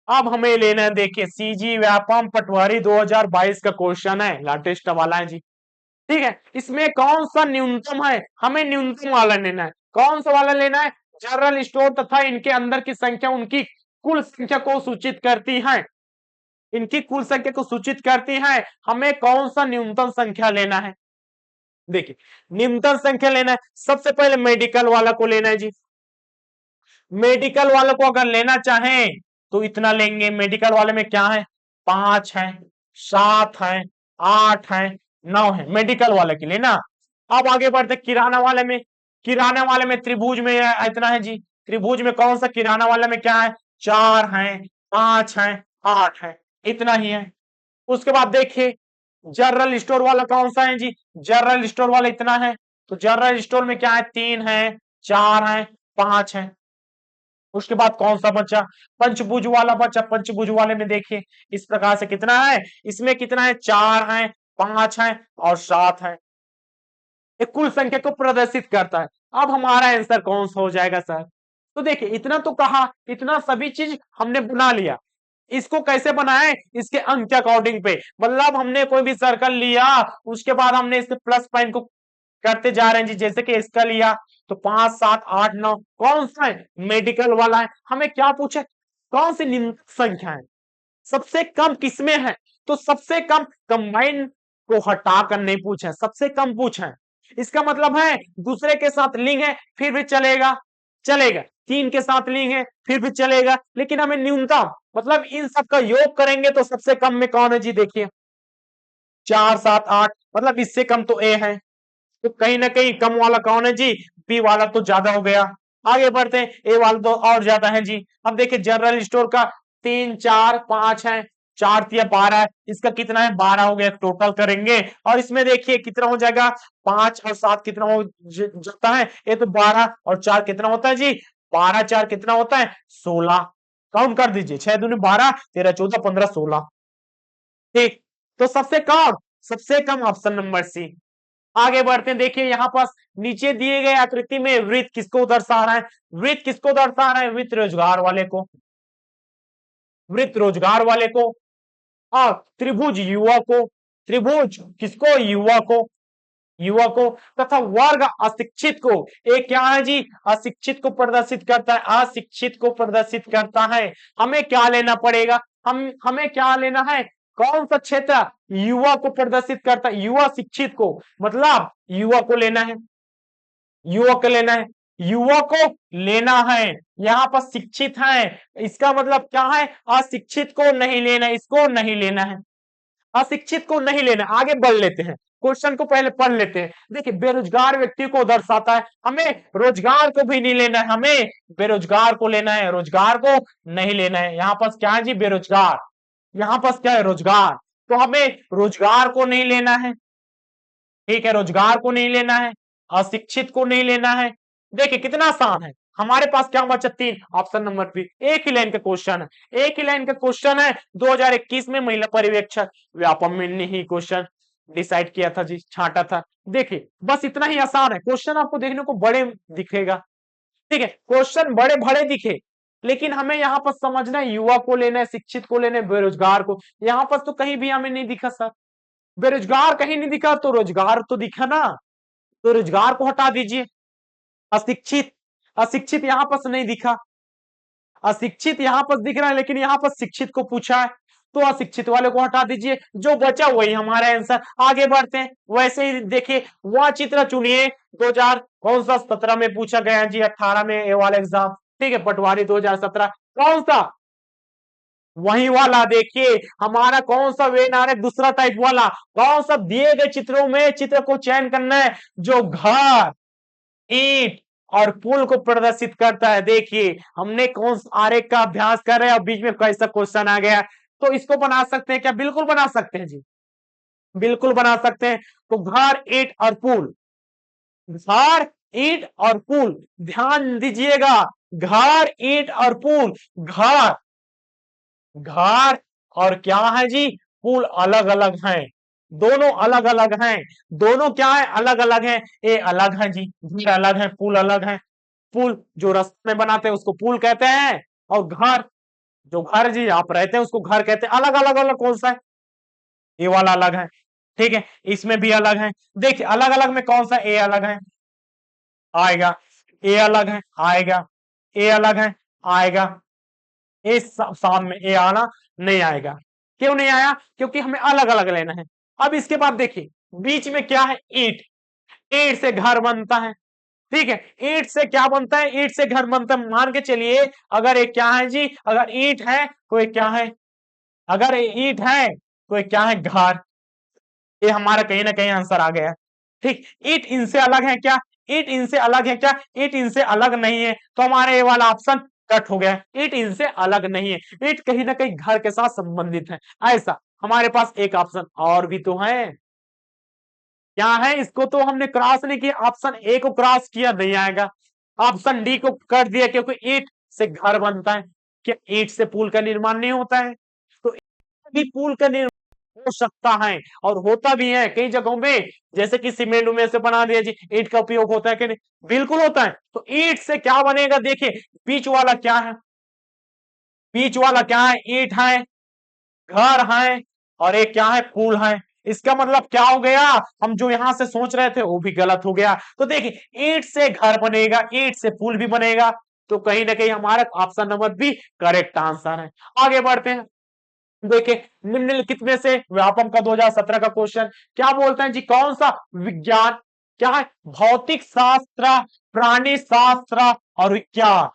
Speaker 1: अब हमें लेना है, देखिए सीजी व्यापम पटवारी 2022 का क्वेश्चन है, लेटेस्ट वाला है जी। ठीक है, इसमें कौन सा न्यूनतम है, हमें न्यूनतम वाला लेना है। कौन सा वाला लेना है, जनरल स्टोर तथा इनके अंदर की संख्या उनकी कुल संख्या को सूचित करती है, इनकी कुल संख्या को सूचित करती है। हमें कौन सा न्यूनतम संख्या लेना है, देखिए न्यूनतम संख्या लेना है। सबसे पहले मेडिकल वाला को लेना है जी। मेडिकल वाले को अगर लेना चाहें तो इतना लेंगे। मेडिकल वाले में क्या है, 5 है, 7 है, 8 है, 9 है, मेडिकल वाले के लिए ना। अब आगे बढ़ते किराना वाले में, किराना वाले में त्रिभुज में इतना है जी। त्रिभुज में कौन सा, किराना वाले में क्या है, 4 है, 5 है, 8 है, इतना ही है। उसके बाद देखिए जनरल स्टोर वाला कौन सा है जी, जनरल स्टोर वाला इतना है। तो जनरल स्टोर में क्या है, 3 है, 4 है, 5 है। उसके बाद कौन सा बचा, पंचभुज वाला बचा। पंचभुज वाले में देखिए इस प्रकार से कितना है, इसमें कितना है, 4 है, 5 है और 7 है। ये कुल संख्या को प्रदर्शित करता है। अब हमारा आंसर कौन सा हो जाएगा सर, तो देखिए इतना तो कहा, इतना सभी चीज हमने बना लिया। इसको कैसे बनाए, इसके अंक के अकॉर्डिंग पे, मतलब हमने कोई भी सर्कल लिया, उसके बाद हमने इसके प्लस पॉइंट को करते जा रहे हैं जी। जैसे कि इसका लिया तो 5 7 8 9, कौन सा है, मेडिकल वाला है। हमें क्या पूछे, कौन सी निम्न संख्या है, सबसे कम किसमें है। तो सबसे कम कंबाइन को हटाकर नहीं पूछे, सबसे कम पूछे। इसका मतलब है दूसरे के साथ लिंक है फिर भी चलेगा, चलेगा। 3 के साथ लिंक है फिर भी चलेगा, लेकिन हमें न्यूनतम, मतलब इन सब का योग करेंगे तो सबसे कम में कौन है जी, देखिए 4 7 8, मतलब इससे कम तो ए है। तो कहीं ना कहीं कम वाला कौन है जी, बी वाला तो ज्यादा हो गया। आगे बढ़ते हैं, ए वाला तो और ज्यादा है जी। अब देखिए जनरल स्टोर का 3 4 5 है, 4 तिया 12 है, इसका कितना है, 12 हो गया। टोटल करेंगे और इसमें देखिए कितना हो जाएगा, 5 और 7 कितना हो जाता है, ये तो 12 और 4 कितना होता है जी, 12 4 कितना होता है, 16। काउंट कर दीजिए, 6 दूनी 12, 13 14 15 16। ठीक, तो सबसे कम ऑप्शन नंबर सी। आगे बढ़ते हैं, देखिए यहाँ पास नीचे दिए गए आकृति में वृत्त किसको दर्शा रहा है? वृत्त किसको दर्शा रहा है? वृत्त रोजगार वाले को, वृत्त रोजगार वाले को, और त्रिभुज युवा को, त्रिभुज किसको? युवा को, युवा को, तथा वर्ग अशिक्षित को। एक क्या है जी? अशिक्षित को प्रदर्शित करता है, अशिक्षित को प्रदर्शित करता है। हमें क्या लेना पड़ेगा? हमें क्या लेना है? कौन सा क्षेत्र युवा को प्रदर्शित करता है? युवा शिक्षित को, मतलब युवा को लेना है, युवा को लेना है, युवा को लेना है। यहाँ पर शिक्षित है, इसका मतलब क्या है? अशिक्षित को नहीं लेना, इसको नहीं लेना है, अशिक्षित को नहीं लेना। आगे बढ़ लेते हैं, क्वेश्चन को पहले पढ़ लेते हैं। देखिए, बेरोजगार व्यक्ति को दर्शाता है, हमें रोजगार को भी नहीं लेना है, हमें बेरोजगार को लेना है, रोजगार को नहीं लेना है। यहाँ पास क्या है जी? बेरोजगार, यहाँ पास क्या है? रोजगार, तो हमें रोजगार को नहीं लेना है, ठीक है, रोजगार को नहीं लेना है, अशिक्षित को नहीं लेना है। देखिए कितना आसान है, हमारे पास क्या बचा? 3, ऑप्शन नंबर बी। एक ही लाइन का क्वेश्चन है, एक ही लाइन का क्वेश्चन है। 2021 में महिला पर्यवेक्षक व्यापम में ने ही क्वेश्चन डिसाइड किया था जी, छांटा था। देखिए बस इतना ही आसान है, क्वेश्चन आपको देखने को बड़े दिखेगा, ठीक है, क्वेश्चन बड़े बड़े दिखे, लेकिन हमें यहाँ पर समझना है युवा को लेना है, शिक्षित को लेना है, बेरोजगार को। यहाँ पर तो कहीं भी हमें नहीं दिखा सर, बेरोजगार कहीं नहीं दिखा, तो रोजगार तो दिखा ना, तो रोजगार को हटा दीजिए। अशिक्षित, अशिक्षित यहाँ पर नहीं दिखा, अशिक्षित यहाँ पर दिख रहा है, लेकिन यहाँ पर शिक्षित को पूछा है, तो अशिक्षित वाले को हटा दीजिए, जो बचा वही हमारा आंसर। आगे बढ़ते हैं, वैसे ही देखिए वह चित्र चुनिए 2000 कौन सा 17 में पूछा गया जी, 18 में ये वाला एग्जाम, ठीक है, पटवारी 2017 कौन सा? वही वाला। देखिए हमारा कौन सा वेन आ रहा है? दूसरा टाइप वाला। कौन सा? दिए गए चित्रों में चित्र को चयन करना है जो घर, ईंट और पुल को प्रदर्शित करता है। देखिए हमने कौन आरेख का अभ्यास कर रहे हैं और बीच में कैसा क्वेश्चन आ गया, तो इसको बना सकते हैं क्या? बिल्कुल बना सकते हैं जी, बिल्कुल बना सकते हैं। तो घर, ईंट और पुल, घर, ईंट और पुल, ध्यान दीजिएगा, घर, ईंट और पुल, घर, घर और क्या है जी? पुल अलग अलग हैं, दोनों अलग अलग हैं, दोनों क्या है? अलग अलग हैं। ये अलग है जी, घर अलग है, पुल अलग है। पुल जो रास्ते में बनाते हैं उसको पुल कहते हैं, और घर, जो घर जी आप रहते हैं उसको घर कहते हैं। अलग अलग अलग कौन सा है? ये वाला अलग है, ठीक है, इसमें भी अलग है। देखिए अलग अलग में कौन सा? ए अलग है, आएगा, ए अलग है, आएगा, ए अलग है, आएगा, इस साम में ए आना नहीं आएगा। क्यों नहीं आया? क्योंकि हमें अलग अलग लेना है। अब इसके बाद देखिए बीच में क्या है? ईंट, ईंट से घर बनता है, ठीक है, ईंट से क्या बनता है? ईंट से घर बनता है। मान के चलिए अगर एक क्या है जी? अगर ईंट है तो एक क्या है? अगर ईंट है तो एक क्या है? घर। ये हमारा कहीं ना कहीं आंसर आ गया, ठीक। ईंट इनसे अलग है क्या? ईंट इनसे अलग है क्या? ईंट इनसे अलग नहीं है, तो हमारा ये वाला ऑप्शन कट हो गया। ईंट इनसे अलग नहीं है, ईंट कहीं ना कहीं घर के साथ संबंधित है। ऐसा हमारे पास एक ऑप्शन और भी तो है, क्या है? इसको तो हमने क्रॉस नहीं किया, ऑप्शन ए को क्रॉस किया, नहीं आएगा। ऑप्शन डी को कर दिया क्योंकि ईंट से घर बनता है। क्या ईंट से पुल का निर्माण नहीं होता है? तो भी पुल का निर्माण हो सकता है और होता भी है कई जगहों में, जैसे कि सीमेंट में से बना दिया जी, ईंट का उपयोग होता है कि नहीं? बिल्कुल होता है। तो ईंट से क्या बनेगा? देखिए बीच वाला क्या है? बीच वाला क्या है? ईंट है, घर है, और एक क्या है? पुल है। इसका मतलब क्या हो गया? हम जो यहां से सोच रहे थे वो भी गलत हो गया। तो देखिए ईंट से घर बनेगा, ईंट से पुल भी बनेगा, तो कहीं ना कहीं हमारा option number B correct answer है। आगे बढ़ते हैं, देखिए निम्नलिखित में से व्यापम का 2017 का क्वेश्चन क्या बोलते हैं जी? कौन सा विज्ञान क्या है? भौतिक शास्त्र, प्राणी शास्त्र और विज्ञान,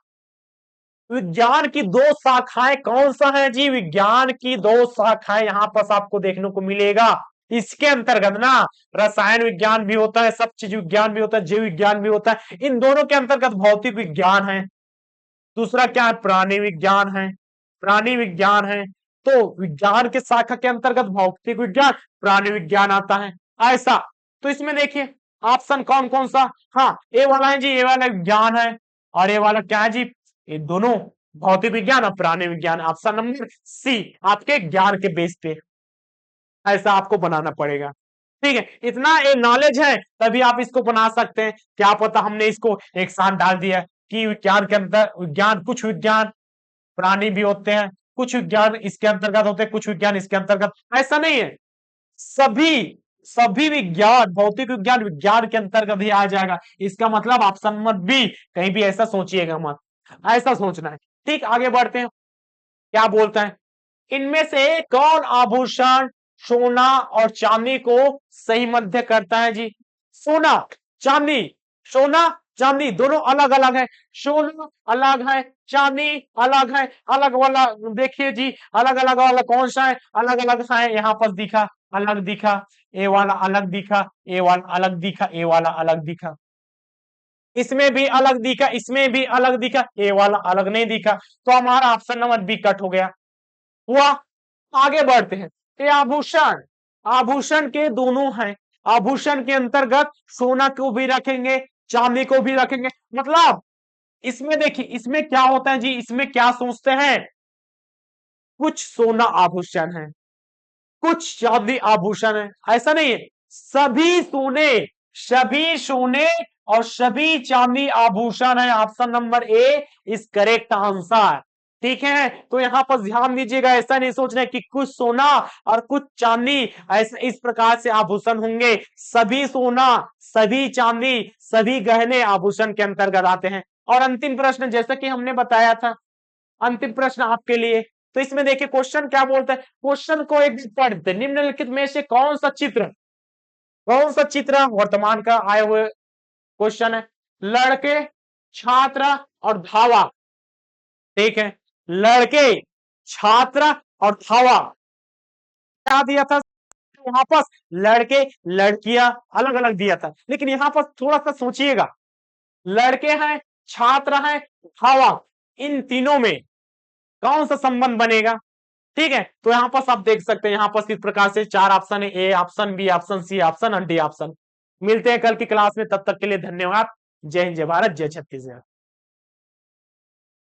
Speaker 1: विज्ञान की दो शाखाएं कौन सा है जी? विज्ञान की दो शाखाएं यहां पर आपको देखने को मिलेगा। इसके अंतर्गत ना रसायन विज्ञान भी होता है, सब चीज विज्ञान भी होता है, जीव विज्ञान भी होता है। इन दोनों के अंतर्गत भौतिक विज्ञान है, दूसरा क्या है? प्राणी विज्ञान है, प्राणी विज्ञान है। तो विज्ञान के शाखा के अंतर्गत भौतिक विज्ञान, प्राणी विज्ञान आता है। ऐसा तो इसमें देखिए ऑप्शन कौन कौन सा? हाँ ए वाला है जी, ए वाला विज्ञान है, और ये वाला क्या है जी? ये दोनों भौतिक विज्ञान और प्राणी विज्ञान। ऑप्शन नंबर सी आपके ज्ञान के बेस पे ऐसा आपको बनाना पड़ेगा। ठीक है, इतना ये नॉलेज है तभी आप इसको बना सकते हैं। क्या पता हमने इसको एक साथ डाल दिया कि विज्ञान के अंदर विज्ञान, कुछ विज्ञान प्राणी भी होते हैं, कुछ विज्ञान इसके अंतर्गत होते हैं, कुछ विज्ञान इसके अंतर्गत, ऐसा नहीं है। सभी सभी विज्ञान, भौतिक विज्ञान विज्ञान के अंतर्गत ही आ जाएगा। इसका मतलब ऑप्शन नंबर बी, कहीं भी ऐसा सोचिएगा मत, ऐसा सोचना है। ठीक, आगे बढ़ते हैं। क्या बोलते हैं, इनमें से कौन आभूषण सोना और चांदी को सही मध्य करता है जी? सोना, चांदी, सोना चांदी दोनों अलग अलग है। सोना अलग है, चांदी अलग है। अलग वाला देखिए जी, अलग अलग वाला कौन सा है? अलग अलग सा है, यहाँ पर दिखा, अलग दिखा, ए वाला अलग दिखा, ए वाला अलग दिखा, ए वाला अलग दिखा, इसमें भी अलग दिखा, इसमें भी अलग दिखा, ए वाला अलग नहीं दिखा। तो हमारा ऑप्शन नंबर बी कट हो गया। हुआ। आगे बढ़ते हैं। ये आभूषण, आभूषण के दोनों हैं। आभूषण के अंतर्गत सोना को भी रखेंगे, चांदी को भी रखेंगे। मतलब इसमें देखिए, इसमें क्या होता है जी, इसमें क्या सोचते हैं, कुछ सोना आभूषण है, कुछ चांदी आभूषण है, ऐसा नहीं है। सभी सोने, सभी सोने और सभी चांदी आभूषण है। Option number A is correct answer. ठीक है, तो यहां पर ध्यान दीजिएगा, ऐसा नहीं सोचना है कि कुछ सोना और कुछ चांदी, ऐसा इस प्रकार से आभूषण होंगे। सभी सोना, सभी चांदी, सभी गहने आभूषण के अंतर्गत आते हैं। और अंतिम प्रश्न, जैसा कि हमने बताया था, अंतिम प्रश्न आपके लिए। तो इसमें देखिए क्वेश्चन क्या बोलता है, क्वेश्चन को एक पढ़ते, निम्नलिखित में से कौन सा चित्र, कौन सा चित्र वर्तमान का आए हुए क्वेश्चन है, लड़के, छात्र और धावा। ठीक है, लड़के, छात्र और धावा। क्या दिया था वहां पर, लड़के लड़कियां अलग अलग दिया था, लेकिन यहां पर थोड़ा सा सोचिएगा, लड़के हैं, छात्र हैं, धावा, इन तीनों में कौन सा संबंध बनेगा? ठीक है, तो यहां पर आप देख सकते हैं, यहां पर इस प्रकार से चार ऑप्शन है, A option, B option, C option और डी ऑप्शन। मिलते हैं कल की क्लास में, तब तक के लिए धन्यवाद। जय हिंद, जय भारत, जय छत्तीसगढ़।